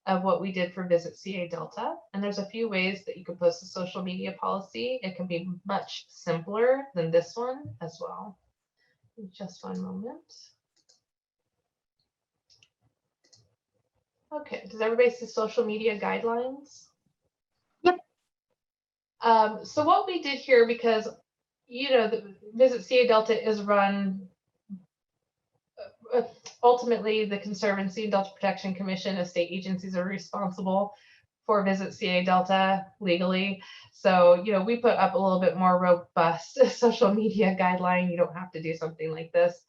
of what we did for Visit CA Delta. And there's a few ways that you can post a social media policy. It can be much simpler than this one as well. Just one moment. Okay, does everybody see social media guidelines? Yep. So what we did here, because, you know, the Visit CA Delta is run ultimately, the Conservancy and Delta Protection Commission as state agencies are responsible for Visit CA Delta legally. So, you know, we put up a little bit more robust social media guideline. You don't have to do something like this.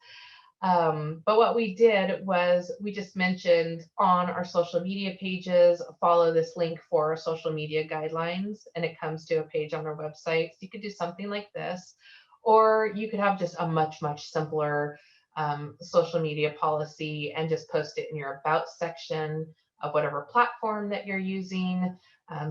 But what we did was we just mentioned on our social media pages, follow this link for our social media guidelines, and it comes to a page on our website. So you could do something like this, or you could have just a much, much simpler social media policy and just post it in your about section of whatever platform that you're using.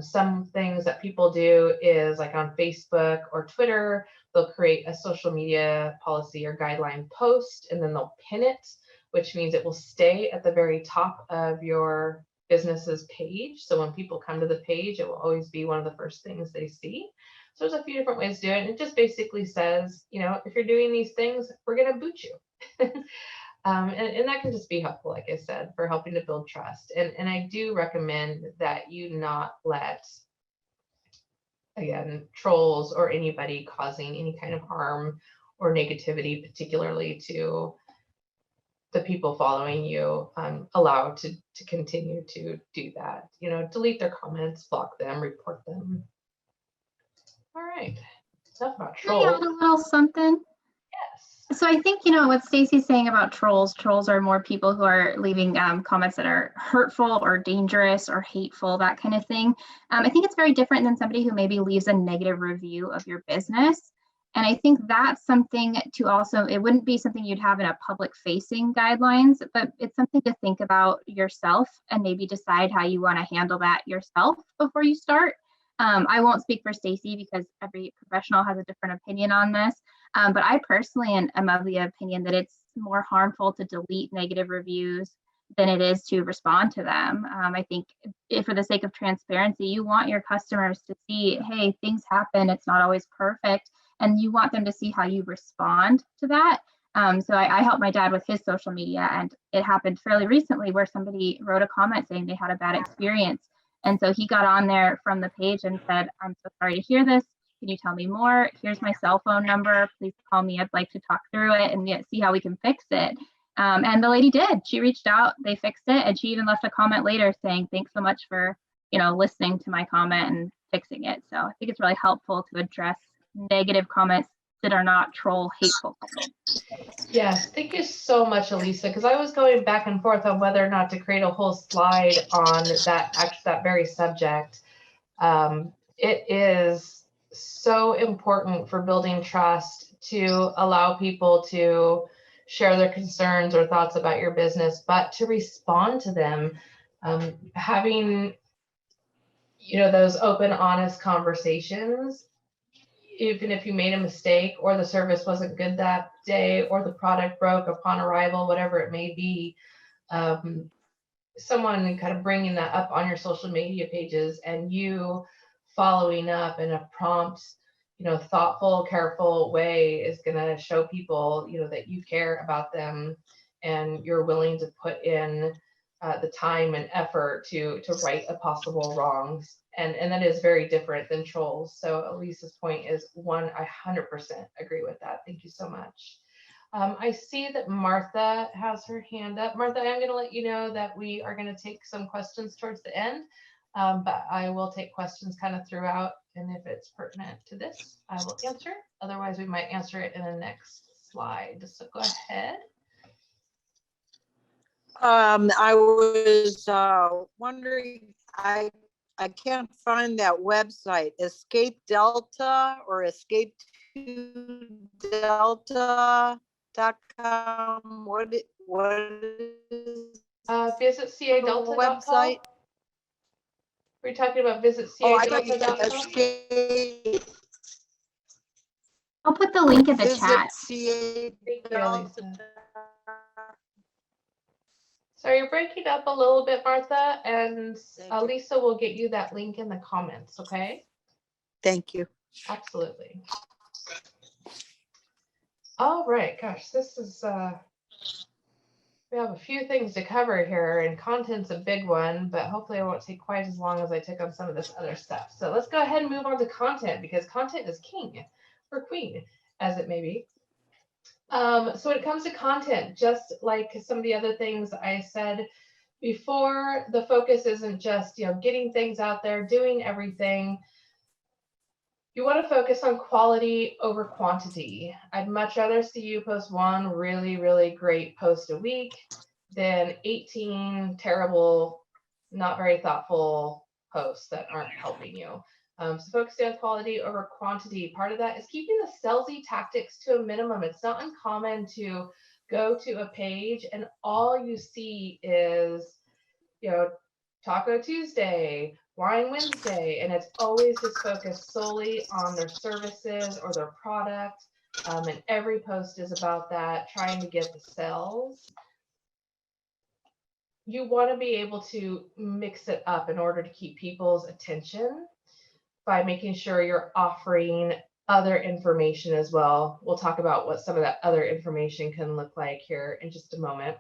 Some things that people do is, like on Facebook or Twitter, they'll create a social media policy or guideline post, and then they'll pin it, which means it will stay at the very top of your business's page. So when people come to the page, it will always be one of the first things they see. So there's a few different ways to do it. And it just basically says, you know, if you're doing these things, we're going to boot you. And that can just be helpful, like I said, for helping to build trust. And I do recommend that you not let, again, trolls or anybody causing any kind of harm or negativity, particularly to the people following you, allow to continue to do that. You know, delete their comments, block them, report them. All right, enough about Can I add trolls. a little something? Yes. So I think, you know, what Stacy's saying about trolls are more people who are leaving comments that are hurtful or dangerous or hateful, that kind of thing. I think it's very different than somebody who maybe leaves a negative review of your business. And I think that's something to also, it wouldn't be something you'd have in a public facing guidelines, but it's something to think about yourself and maybe decide how you want to handle that yourself before you start. I won't speak for Stacy because every professional has a different opinion on this. But I personally am of the opinion that it's more harmful to delete negative reviews than it is to respond to them. I think for the sake of transparency, you want your customers to see, hey, things happen, it's not always perfect, and you want them to see how you respond to that. So I helped my dad with his social media, and it happened fairly recently where somebody wrote a comment saying they had a bad experience. And so he got on there from the page and said, I'm so sorry to hear this. Can you tell me more? Here's my cell phone number. Please call me. I'd like to talk through it and see how we can fix it. And the lady did. She reached out, they fixed it, and she even left a comment later saying, thanks so much for, listening to my comment and fixing it. So I think it's really helpful to address negative comments that are not troll, hateful comments. Yes, thank you so much, Elisa, because I was going back and forth on whether or not to create a whole slide on that very subject. It is so important for building trust to allow people to share their concerns or thoughts about your business, but to respond to them, having those open, honest conversations, even if you made a mistake or the service wasn't good that day or the product broke upon arrival, whatever it may be, someone kind of bringing that up on your social media pages and you following up in a prompt, thoughtful, careful way is going to show people, that you care about them and you're willing to put in the time and effort to right a possible wrongs. And that is very different than trolls. So Elisa's point is I 100% agree with that. Thank you so much. I see that Martha has her hand up. Martha, I'm going to let you know that we are going to take some questions towards the end, but I will take questions kind of throughout. And if it's pertinent to this, I will answer. Otherwise, we might answer it in the next slide. So go ahead. I was wondering, I can't find that website, Escape Delta or escape2delta.com. What is Visit cadelta.com website? We're talking about visit cadelta.com. cadelta.com. I'll put the link in the chat. So you're breaking up a little bit, Martha, and Lisa will get you that link in the comments, okay? Thank you. Absolutely. All right, gosh, this is, we have a few things to cover here, and content's a big one, but hopefully I won't take quite as long as I took on some of this other stuff. So let's go ahead and move on to content, because content is king, or queen, as it may be. So when it comes to content, just like some of the other things I said before, the focus isn't just, getting things out there, doing everything. You want to focus on quality over quantity. I'd much rather see you post one really, really great post a week than 18 terrible, not very thoughtful posts that aren't helping you. So focusing on quality over quantity. Part of that is keeping the salesy tactics to a minimum. It's not uncommon to go to a page and all you see is, Taco Tuesday, Wine Wednesday, and it's always just focused solely on their services or their product. And every post is about that, trying to get the sales. You want to be able to mix it up in order to keep people's attention by making sure you're offering other information as well. We'll talk about what some of that other information can look like here in just a moment.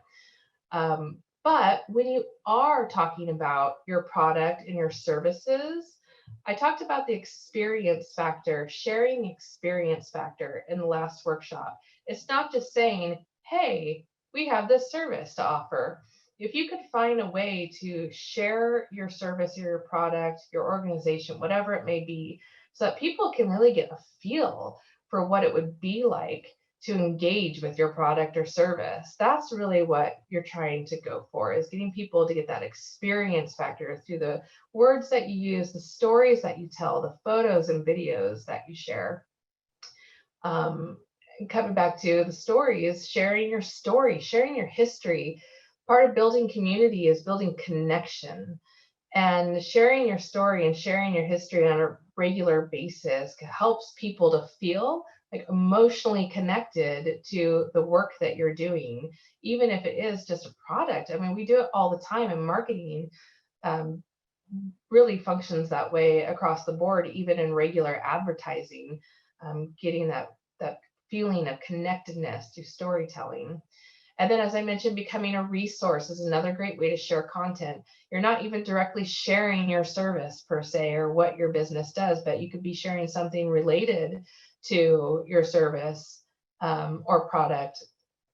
But when you are talking about your product and your services, I talked about the experience factor, sharing experience factor in the last workshop. It's not just saying, hey, we have this service to offer. If you could find a way to share your service or your product, your organization, whatever it may be, so that people can really get a feel for what it would be like to engage with your product or service. That's really what you're trying to go for, is getting people to get that experience factor through the words that you use, the stories that you tell, the photos and videos that you share. Coming back to the stories, sharing your story, sharing your history. Part of building community is building connection, and sharing your story and sharing your history on a regular basis helps people to feel like emotionally connected to the work that you're doing, even if it is just a product. I mean, we do it all the time, and marketing really functions that way across the board, even in regular advertising, getting that feeling of connectedness to storytelling. And then, as I mentioned, becoming a resource is another great way to share content. You're not even directly sharing your service per se or what your business does, but you could be sharing something related to your service or product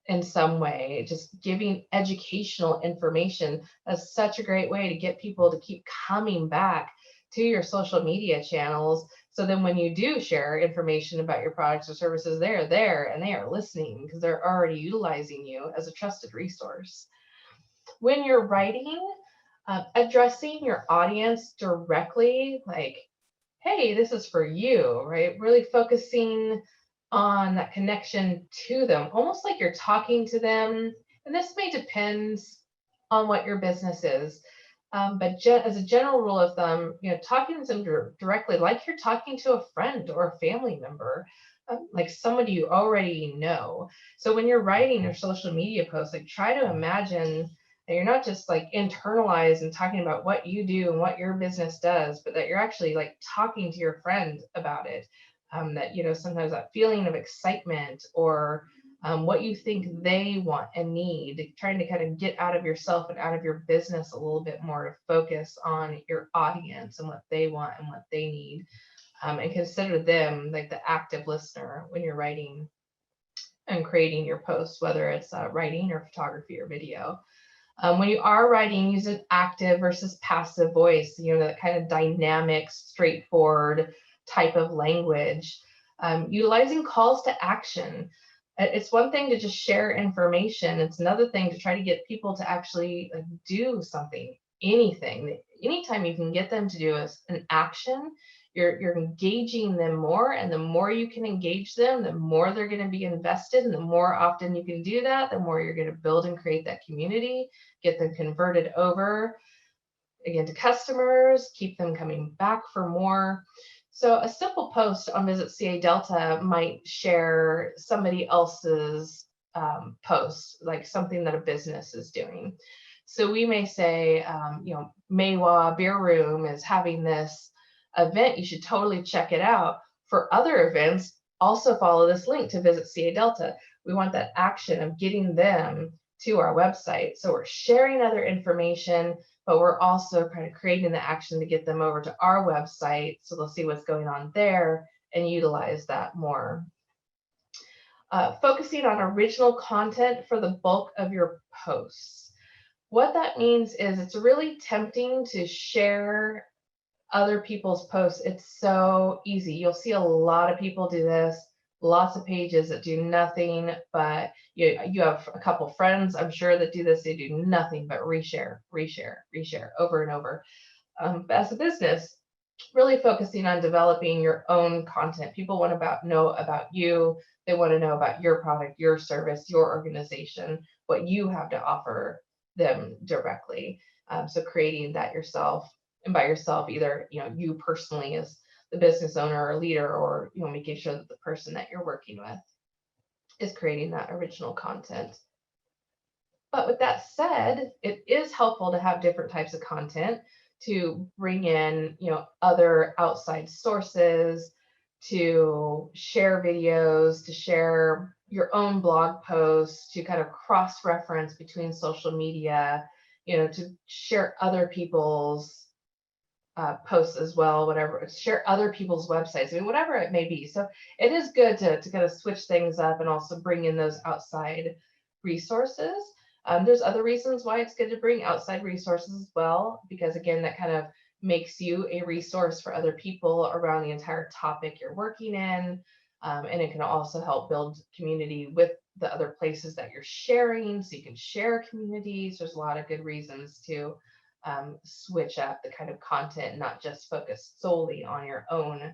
in some way. Just giving educational information is such a great way to get people to keep coming back to your social media channels. So then when you do share information about your products or services, they're there and they are listening because they're already utilizing you as a trusted resource. When you're writing, addressing your audience directly, like, hey, this is for you, right? Really focusing on that connection to them, almost like you're talking to them. And this may depend on what your business is. But as a general rule of thumb, talking to them directly, like you're talking to a friend or a family member, like somebody you already know. So when you're writing your social media posts, like try to imagine that you're not just like internalized and talking about what you do and what your business does, but that you're actually like talking to your friend about it. That, sometimes that feeling of excitement or what you think they want and need, trying to kind of get out of yourself and out of your business a little bit more to focus on your audience and what they want and what they need, and consider them like the active listener when you're writing and creating your posts, whether it's writing or photography or video. When you are writing, use an active versus passive voice, that kind of dynamic, straightforward type of language. Utilizing calls to action. It's one thing to just share information. It's another thing to try to get people to actually do something, anything. Anytime you can get them to do an action, you're engaging them more, and the more you can engage them, the more they're going to be invested, and the more often you can do that, the more you're going to build and create that community, get them converted over again to customers, keep them coming back for more. So a simple post on Visit CA Delta might share somebody else's post, like something that a business is doing. So we may say, Maywa Beer Room is having this event. You should totally check it out. For other events, also follow this link to Visit CA Delta. We want that action of getting them to our website. So we're sharing other information, but we're also kind of creating the action to get them over to our website so they'll see what's going on there and utilize that more. Focusing on original content for the bulk of your posts. What that means is it's really tempting to share other people's posts. It's so easy. You'll see a lot of people do this. Lots of pages that do nothing but you have a couple friends, I'm sure, that do this. They do nothing but reshare over and over. But as a business, really focusing on developing your own content. People want to know about you. They want to know about your product, your service, your organization, what you have to offer them directly. So creating that yourself, and by yourself, either you personally as the business owner or leader, or making sure that the person that you're working with is creating that original content. But with that said, it is helpful to have different types of content to bring in other outside sources, to share videos, to share your own blog posts, to kind of cross-reference between social media, to share other people's posts as well, whatever, share other people's websites, whatever it may be. So it is good to kind of switch things up and also bring in those outside resources. There's other reasons why it's good to bring outside resources as well, because again, that kind of makes you a resource for other people around the entire topic you're working in. And it can also help build community with the other places that you're sharing, so you can share communities. There's a lot of good reasons to switch up the kind of content, not just focus solely on your own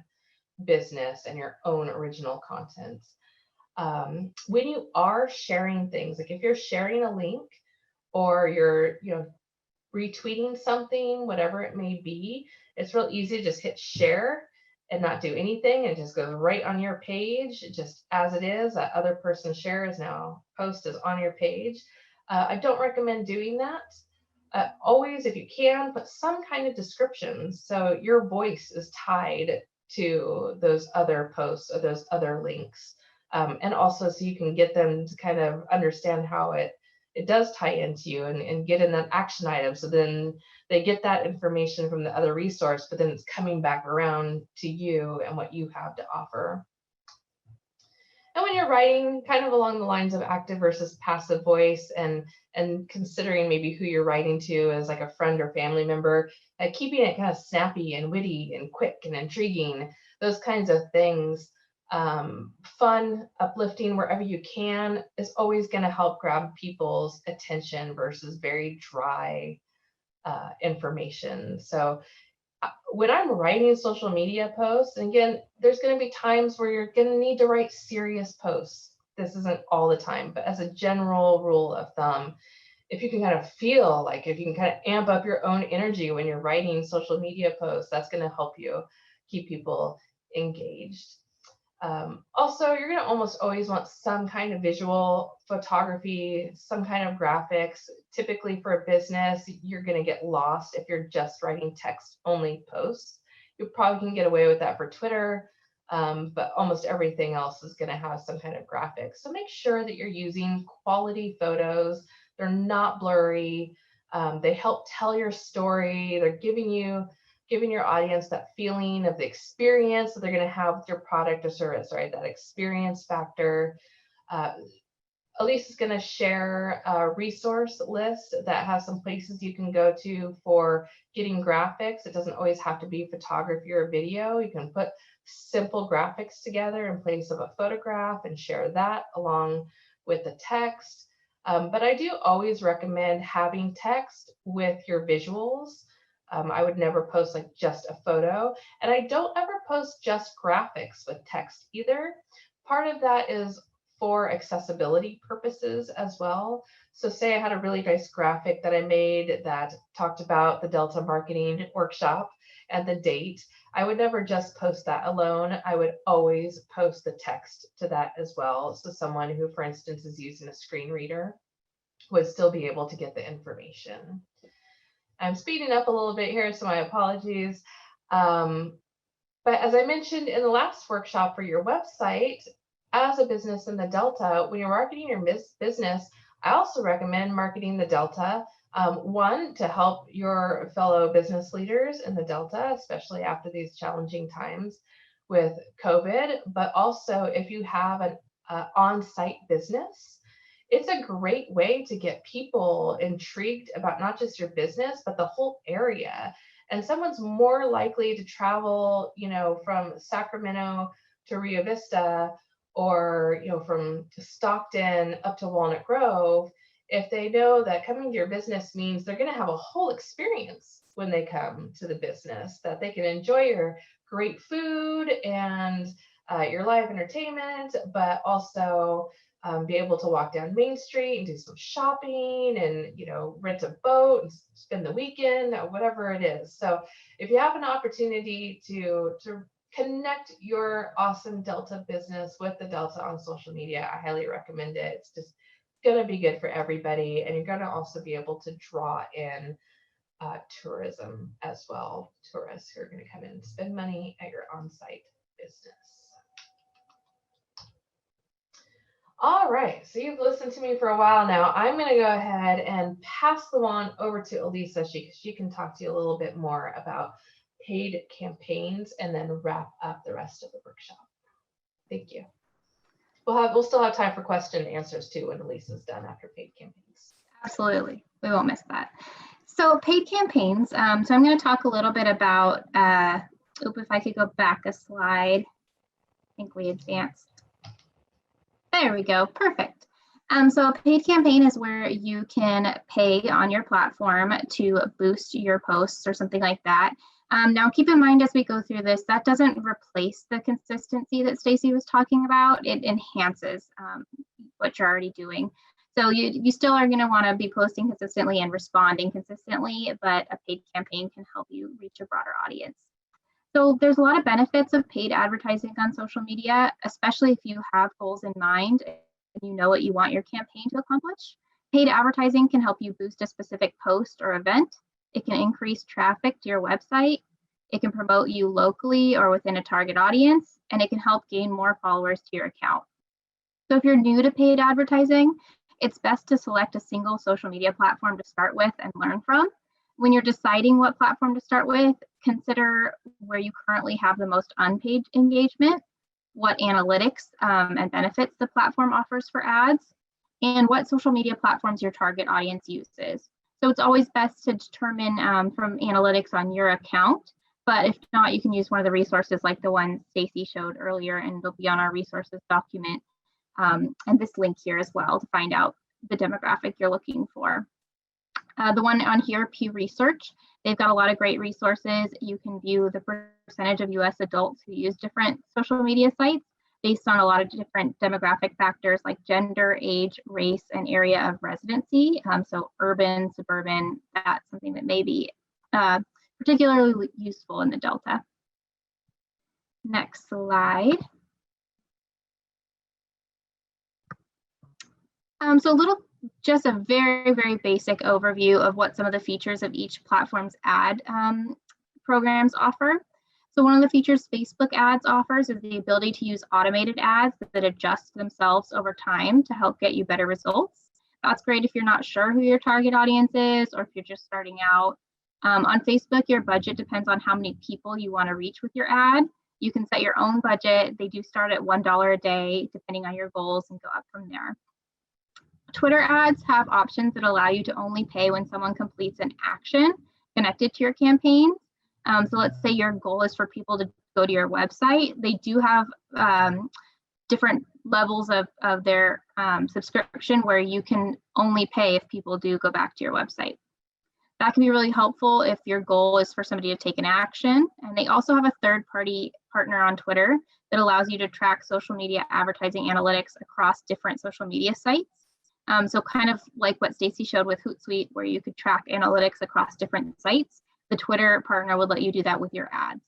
business and your own original content. When you are sharing things, like if you're sharing a link or you're retweeting something, whatever it may be, it's real easy to just hit share and not do anything. It just goes right on your page, just as it is. That other person shares now, post is on your page. I don't recommend doing that. Always, if you can, put some kind of description so your voice is tied to those other posts or those other links. And also so you can get them to kind of understand how it does tie into you and get in that action item. So then they get that information from the other resource, but then it's coming back around to you and what you have to offer. And when you're writing kind of along the lines of active versus passive voice and considering maybe who you're writing to as like a friend or family member, keeping it kind of snappy and witty and quick and intriguing, those kinds of things, fun, uplifting wherever you can, is always going to help grab people's attention versus very dry information. So when I'm writing social media posts, and again, there's going to be times where you're going to need to write serious posts. This isn't all the time, but as a general rule of thumb, if you can kind of feel like, if you can kind of amp up your own energy when you're writing social media posts, that's going to help you keep people engaged. Also, you're going to almost always want some kind of visual photography, some kind of graphics. Typically for a business, you're going to get lost if you're just writing text only posts. You probably can get away with that for Twitter, but almost everything else is going to have some kind of graphics. So make sure that you're using quality photos. They're not blurry. They help tell your story. They're giving your audience that feeling of the experience that they're going to have with your product or service, right? That experience factor. Elise is going to share a resource list that has some places you can go to for getting graphics. It doesn't always have to be photography or video. You can put simple graphics together in place of a photograph and share that along with the text. But I do always recommend having text with your visuals. I would never post like just a photo, and I don't ever post just graphics with text either. Part of that is for accessibility purposes as well. So say I had a really nice graphic that I made that talked about the Delta marketing workshop and the date. I would never just post that alone. I would always post the text to that as well. So someone who, for instance, is using a screen reader would still be able to get the information. I'm speeding up a little bit here, so my apologies. But as I mentioned in the last workshop for your website, as a business in the Delta, when you're marketing your business, I also recommend marketing the Delta. One, to help your fellow business leaders in the Delta, especially after these challenging times with COVID, but also if you have an on-site business, it's a great way to get people intrigued about not just your business, but the whole area. And someone's more likely to travel, from Sacramento to Rio Vista, or, from Stockton up to Walnut Grove, if they know that coming to your business means they're going to have a whole experience when they come to the business, that they can enjoy your great food and your live entertainment, but also be able to walk down Main Street and do some shopping and, rent a boat and spend the weekend, whatever it is. So if you have an opportunity to connect your awesome Delta business with the Delta on social media, I highly recommend it. It's just going to be good for everybody. And you're going to also be able to draw in tourism as well, tourists who are going to come in and spend money at your on-site business. All right, so you've listened to me for a while now. I'm going to go ahead and pass the wand over to Elisa. She can talk to you a little bit more about paid campaigns and then wrap up the rest of the workshop. Thank you. We'll still have time for question and answers too when Elisa's done after paid campaigns. Absolutely, we won't miss that. So paid campaigns, so I'm going to talk a little bit about, if I could go back a slide. I think we advanced. There we go, perfect. So a paid campaign is where you can pay on your platform to boost your posts or something like that. Now keep in mind as we go through this, that doesn't replace the consistency that Stacy was talking about. It enhances what you're already doing. So you still are going to want to be posting consistently and responding consistently, but a paid campaign can help you reach a broader audience. So there's a lot of benefits of paid advertising on social media, especially if you have goals in mind and you know what you want your campaign to accomplish. Paid advertising can help you boost a specific post or event. It can increase traffic to your website. It can promote you locally or within a target audience, and it can help gain more followers to your account. So if you're new to paid advertising, it's best to select a single social media platform to start with and learn from. When you're deciding what platform to start with, consider where you currently have the most unpaid engagement, what analytics and benefits the platform offers for ads, and what social media platforms your target audience uses. So it's always best to determine from analytics on your account, but if not, you can use one of the resources like the one Stacy showed earlier, and it'll be on our resources document and this link here as well to find out the demographic you're looking for. The one on here, Pew Research, they've got a lot of great resources. You can view the percentage of US adults who use different social media sites based on a lot of different demographic factors like gender, age, race, and area of residency. So urban, suburban, that's something that may be particularly useful in the Delta. Next slide. So just a very, very basic overview of what some of the features of each platform's ad programs offer. So one of the features Facebook ads offers is the ability to use automated ads that adjust themselves over time to help get you better results. That's great if you're not sure who your target audience is or if you're just starting out. On Facebook, your budget depends on how many people you want to reach with your ad. You can set your own budget. They do start at $1 a day, depending on your goals, and go up from there. Twitter ads have options that allow you to only pay when someone completes an action connected to your campaign. So let's say your goal is for people to go to your website. They do have different levels of their subscription where you can only pay if people do go back to your website. That can be really helpful if your goal is for somebody to take an action. And they also have a third-party partner on Twitter that allows you to track social media advertising analytics across different social media sites. So kind of like what Stacy showed with Hootsuite, where you could track analytics across different sites, the Twitter partner would let you do that with your ads.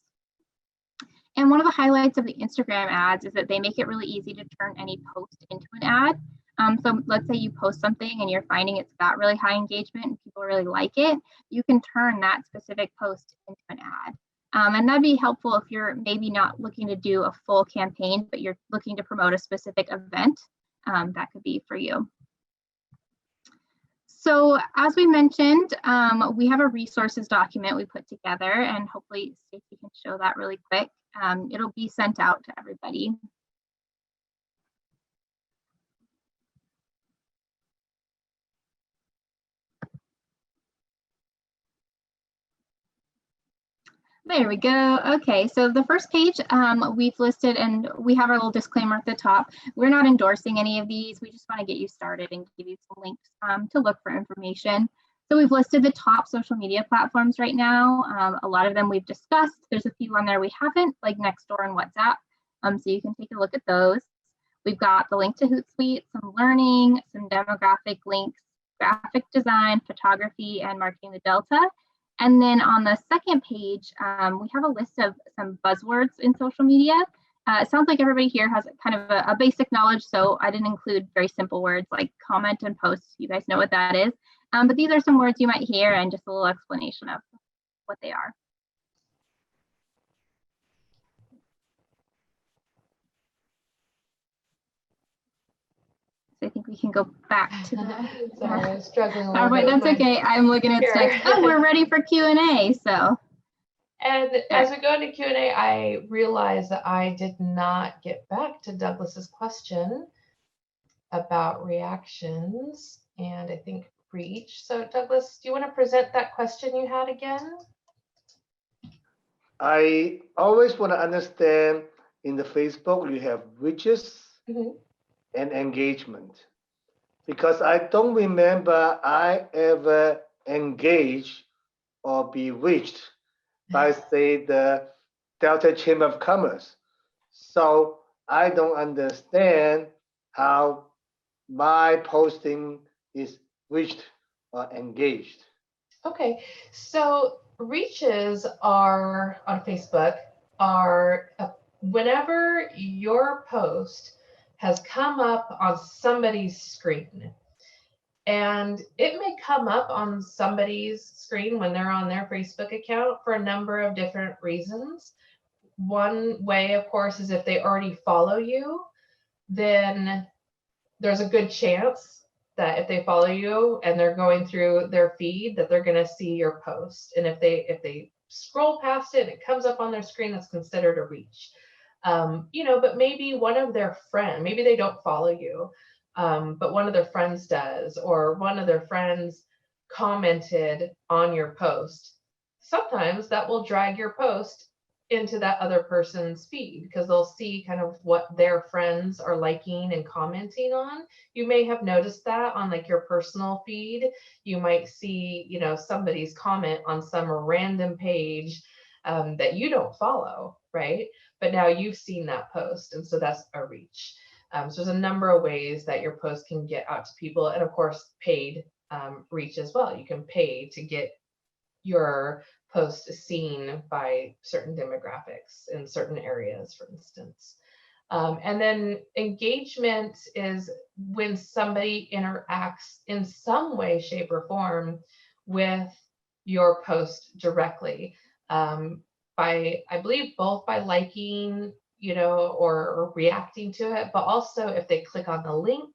And one of the highlights of the Instagram ads is that they make it really easy to turn any post into an ad. So let's say you post something and you're finding it's got really high engagement and people really like it, you can turn that specific post into an ad. And that'd be helpful if you're maybe not looking to do a full campaign, but you're looking to promote a specific event. That could be for you. So as we mentioned, we have a resources document we put together, and hopefully Stacy can show that really quick. It'll be sent out to everybody. There we go. Okay, so the first page we've listed, and we have our little disclaimer at the top. We're not endorsing any of these. We just want to get you started and give you some links to look for information. So we've listed the top social media platforms right now. A lot of them we've discussed. There's a few on there we haven't, like Nextdoor and WhatsApp. So you can take a look at those. We've got the link to Hootsuite, some learning, some demographic links, graphic design, photography, and marketing the Delta. And then on the second page, we have a list of some buzzwords in social media. It sounds like everybody here has kind of a basic knowledge, so I didn't include very simple words like comment and post. You guys know what that is. But these are some words you might hear and just a little explanation of what they are. So I think we can go back to the Sorry, I'm struggling a little PowerPoint. bit. That's okay. I'm looking at text. Oh, we're ready for Q&A. So. And as we go into Q&A, I realized that I did not get back to Douglas's question about reactions and I think reach. So Douglas, do you want to present that question you had again? I always want to understand in the Facebook, you have reaches and engagement. Because I don't remember I ever engaged or be reached by, say, the Delta Chamber of Commerce. So I don't understand how my posting is reached or engaged. Okay, so reaches are on Facebook are whenever your post has come up on somebody's screen, and it may come up on somebody's screen when they're on their Facebook account for a number of different reasons. One way, of course, is if they already follow you, then there's a good chance that if they follow you and they're going through their feed, that they're going to see your post. And if they scroll past it and it comes up on their screen, that's considered a reach. But maybe one of their friends, maybe they don't follow you, but one of their friends does, or one of their friends commented on your post. Sometimes that will drag your post into that other person's feed because they'll see kind of what their friends are liking and commenting on. You may have noticed that on like your personal feed. You might see, somebody's comment on some random page that you don't follow, right? But now you've seen that post, and so that's a reach. So there's a number of ways that your post can get out to people, and of course, paid reach as well. You can pay to get your post seen by certain demographics in certain areas, for instance. And then engagement is when somebody interacts in some way, shape, or form with your post directly. I believe both by liking, or reacting to it, but also if they click on the link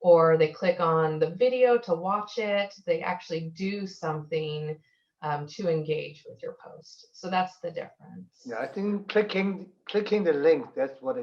or they click on the video to watch it, they actually do something to engage with your post. So that's the difference. Yeah, I think clicking the link, that's what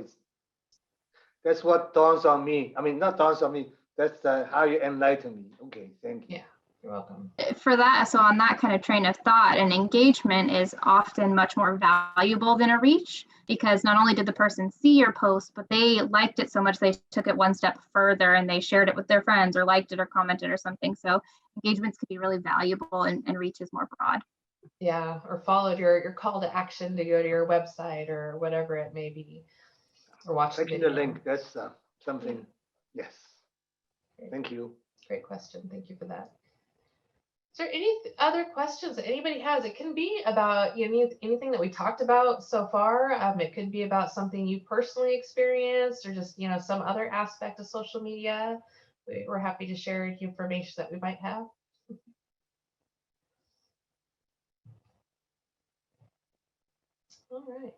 dawns on me. I mean, not dawns on me. That's how you enlighten me. Okay, thank you. Yeah, you're welcome. For that, so on that kind of train of thought, an engagement is often much more valuable than a reach, because not only did the person see your post, but they liked it so much they took it one step further and they shared it with their friends or liked it or commented or something. So engagements can be really valuable, and reach is more broad. Yeah, or followed your call to action to go to your website or whatever it may be, or watch Clicking the link, that's something. Yes. Thank you. Great question. Thank you for that. Is there any other questions that anybody has? It can be about anything that we talked about so far. It could be about something you personally experienced, or just some other aspect of social media. We're happy to share information that we might have. All right.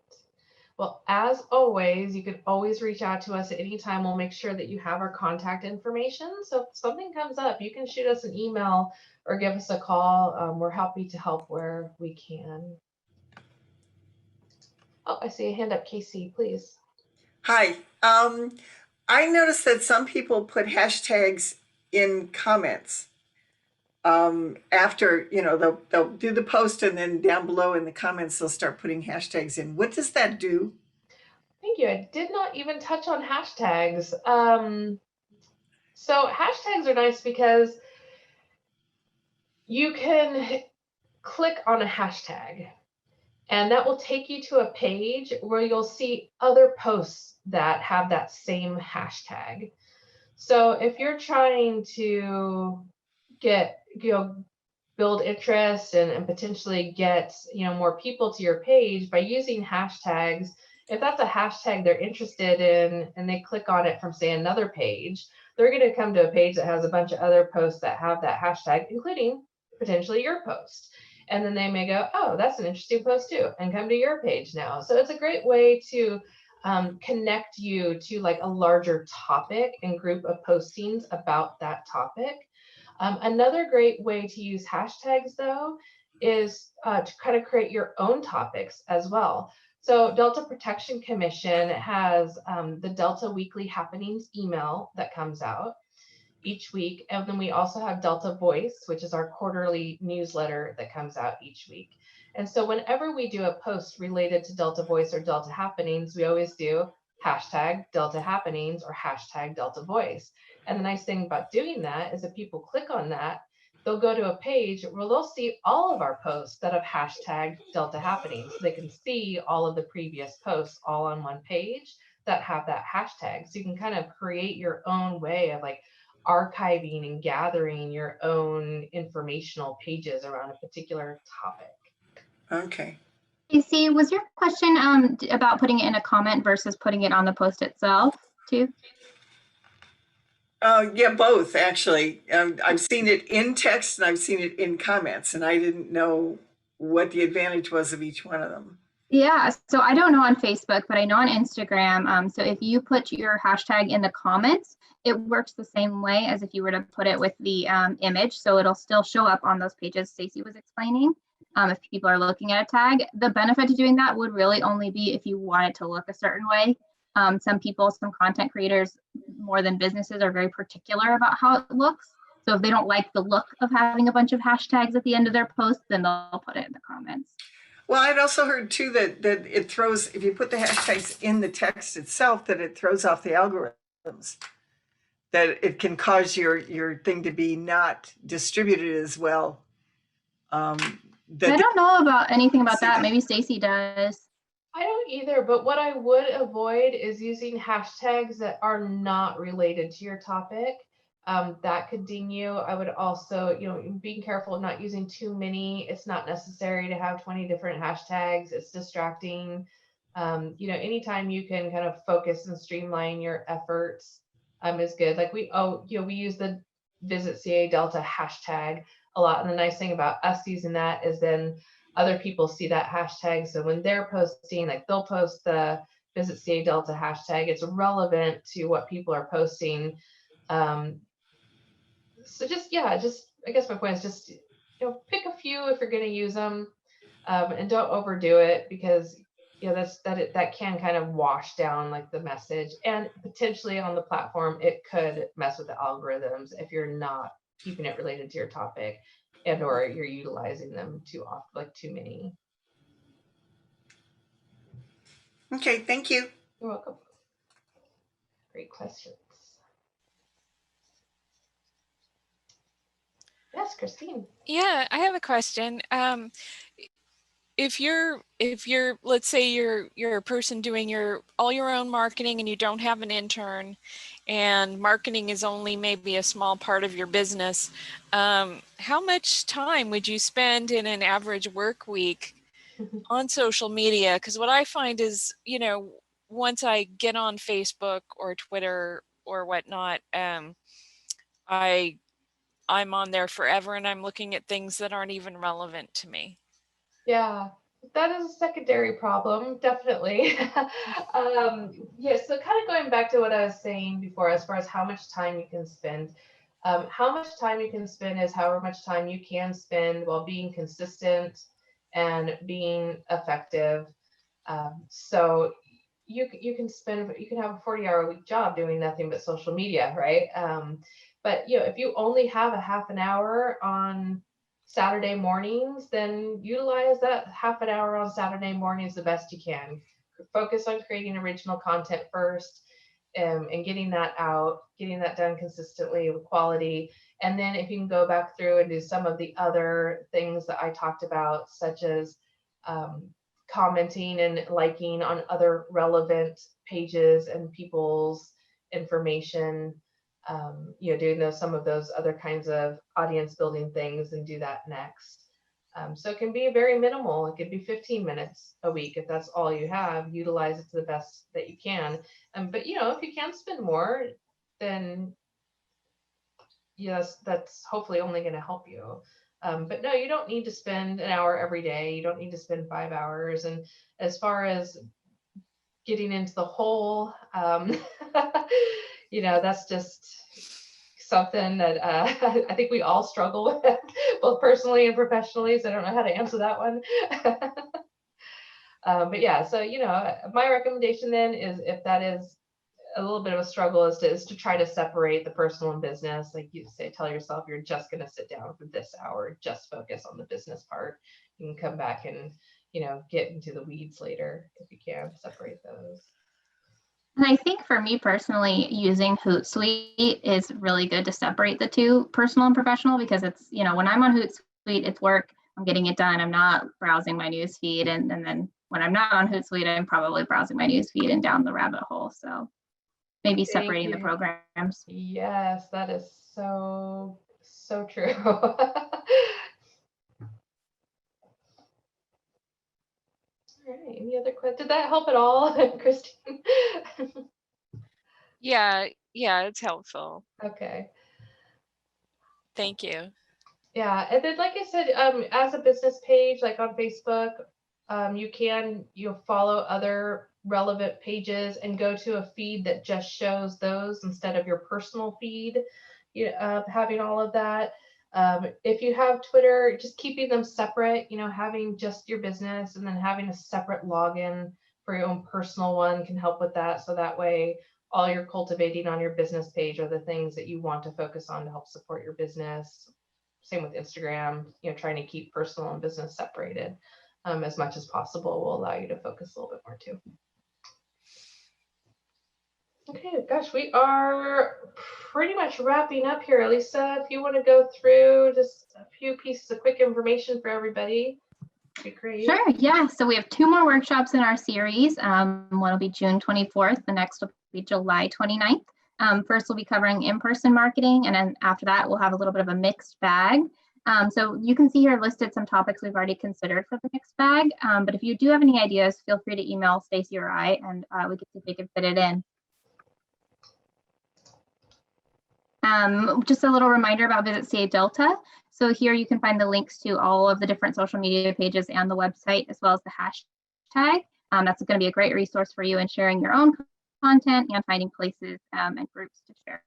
Well, as always, you can always reach out to us at any time. We'll make sure that you have our contact information. So if something comes up, you can shoot us an email or give us a call. We're happy to help where we can. Oh, I see a hand up. Casey, please. Hi. I noticed that some people put hashtags in comments. After, they'll do the post, and then down below in the comments, they'll start putting hashtags in. What does that do? Thank you. I did not even touch on hashtags. So hashtags are nice because you can click on a hashtag, and that will take you to a page where you'll see other posts that have that same hashtag. So if you're trying to get, build interest and potentially get, more people to your page by using hashtags, if that's a hashtag they're interested in and they click on it from, say, another page, they're going to come to a page that has a bunch of other posts that have that hashtag, including potentially your post. And then they may go, oh, that's an interesting post too, and come to your page now. So it's a great way to connect you to like a larger topic and group of postings about that topic. Another great way to use hashtags, though, is to kind of create your own topics as well. So Delta Protection Commission has the Delta Weekly Happenings email that comes out each week. And then we also have Delta Voice, which is our quarterly newsletter that comes out each week. And so whenever we do a post related to Delta Voice or Delta Happenings, we always do hashtag Delta Happenings or hashtag Delta Voice. And the nice thing about doing that is if people click on that, they'll go to a page where they'll see all of our posts that have hashtag Delta Happenings. So they can see all of the previous posts all on one page that have that hashtag. So you can kind of create your own way of like archiving and gathering your own informational pages around a particular topic. Okay. Stacy, was your question about putting it in a comment versus putting it on the post itself too? Yeah, both actually. I've seen it in text and I've seen it in comments, and I didn't know what the advantage was of each one of them. Yeah, so I don't know on Facebook, but I know on Instagram. So if you put your hashtag in the comments, it works the same way as if you were to put it with the image. So it'll still show up on those pages Stacy was explaining. If people are looking at a tag, the benefit to doing that would really only be if you want it to look a certain way. Some people, some content creators, more than businesses, are very particular about how it looks. So if they don't like the look of having a bunch of hashtags at the end of their post, then they'll put it in the comments. Well, I'd also heard too that it throws, if you put the hashtags in the text itself, that it throws off the algorithms. That it can cause your thing to be not distributed as well. I don't know about anything about that. Maybe Stacy does. I don't either, but what I would avoid is using hashtags that are not related to your topic. That could ding you. I would also, being careful of not using too many. It's not necessary to have 20 different hashtags. It's distracting. Anytime you can kind of focus and streamline your efforts is good. Like we use the Visit CA Delta hashtag a lot. And the nice thing about us using that is then other people see that hashtag. So when they're posting, like they'll post the Visit CA Delta hashtag, it's relevant to what people are posting. So I guess my point is just, pick a few if you're going to use them, and don't overdo it, because that can kind of wash down like the message, and potentially on the platform it could mess with the algorithms if you're not keeping it related to your topic, and or you're utilizing them too often, like too many. Okay, thank you. You're welcome. Great questions. Yes, Christine. Yeah, I have a question. If you're let's say you're a person doing all your own marketing and you don't have an intern, and marketing is only maybe a small part of your business, how much time would you spend in an average work week on social media? Because what I find is, once I get on Facebook or Twitter or whatnot, I'm on there forever and I'm looking at things that aren't even relevant to me. Yeah, that is a secondary problem, definitely. So kind of going back to what I was saying before, as far as how much time you can spend. How much time you can spend is however much time you can spend while being consistent and being effective. So you can have a 40-hour-a-week job doing nothing but social media, right? But if you only have a half an hour on Saturday mornings, then utilize that half an hour on Saturday mornings the best you can. Focus on creating original content first, and getting that out, getting that done consistently with quality. And then if you can go back through and do some of the other things that I talked about, such as commenting and liking on other relevant pages and people's information, doing some of those other kinds of audience building things, and do that next. So it can be very minimal. It could be 15 minutes a week if that's all you have. Utilize it to the best that you can. But if you can spend more, then yes, that's hopefully only going to help you. But no, you don't need to spend an hour every day. You don't need to spend 5 hours. And as far as getting into the hole, that's just something that I think we all struggle with, both personally and professionally. So I don't know how to answer that one. But yeah, so my recommendation then is, if that is a little bit of a struggle, is to try to separate the personal and business. Like you say, tell yourself you're just going to sit down for this hour, just focus on the business part. You can come back and get into the weeds later if you can. Separate those. And I think for me personally, using Hootsuite is really good to separate the two, personal and professional, because it's, when I'm on Hootsuite, it's work, I'm getting it done. I'm not browsing my news feed. And then when I'm not on Hootsuite, I'm probably browsing my news feed and down the rabbit hole. So maybe separating the programs. Yes, that is so true. All right. Any other questions? Did that help at all, Christine? Yeah, it's helpful. Okay. Thank you. Yeah, and then like I said, as a business page, like on Facebook, you'll follow other relevant pages and go to a feed that just shows those instead of your personal feed. Having all of that. If you have Twitter, just keeping them separate. Having just your business and then having a separate login for your own personal one can help with that. So that way, all you're cultivating on your business page are the things that you want to focus on to help support your business. Same with Instagram, trying to keep personal and business separated as much as possible will allow you to focus a little bit more too. Okay, gosh, we are pretty much wrapping up here. Lisa, if you want to go through just a few pieces of quick information for everybody, that'd be great. Sure, yeah. So we have 2 more workshops in our series. One will be June 24th. The next will be July 29th. First, we'll be covering in-person marketing, and then after that, we'll have a little bit of a mixed bag. So you can see here listed some topics we've already considered for the mixed bag. But if you do have any ideas, feel free to email Stacy or I, and we can see if we can fit it in. Just a little reminder about Visit CA Delta. So here you can find the links to all of the different social media pages and the website, as well as the hashtag. That's going to be a great resource for you in sharing your own content and finding places and groups to share.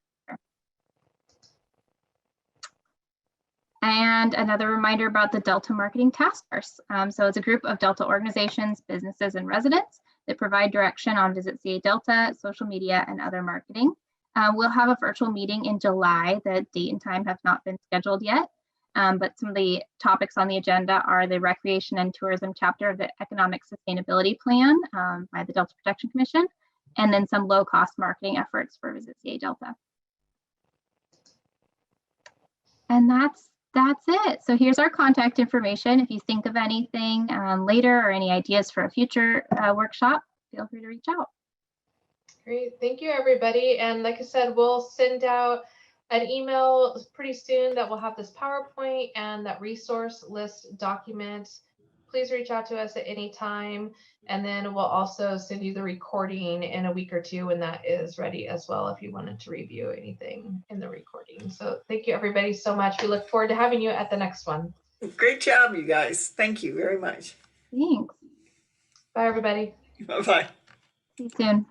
And another reminder about the Delta Marketing Task Force. So it's a group of Delta organizations, businesses, and residents that provide direction on Visit CA Delta, social media, and other marketing. We'll have a virtual meeting in July. The date and time have not been scheduled yet, but some of the topics on the agenda are the Recreation and Tourism chapter of the Economic Sustainability Plan by the Delta Protection Commission, and then some low-cost marketing efforts for Visit CA Delta. And that's it. So here's our contact information. If you think of anything later or any ideas for a future workshop, feel free to reach out. Great, thank you everybody. And like I said, we'll send out an email pretty soon that will have this PowerPoint and that resource list document. Please reach out to us at any time. And then we'll also send you the recording in a week or two when that is ready as well, if you wanted to review anything in the recording. So thank you everybody so much. We look forward to having you at the next one. Great job, you guys. Thank you very much. Thanks. Bye everybody. Bye-bye. See you soon.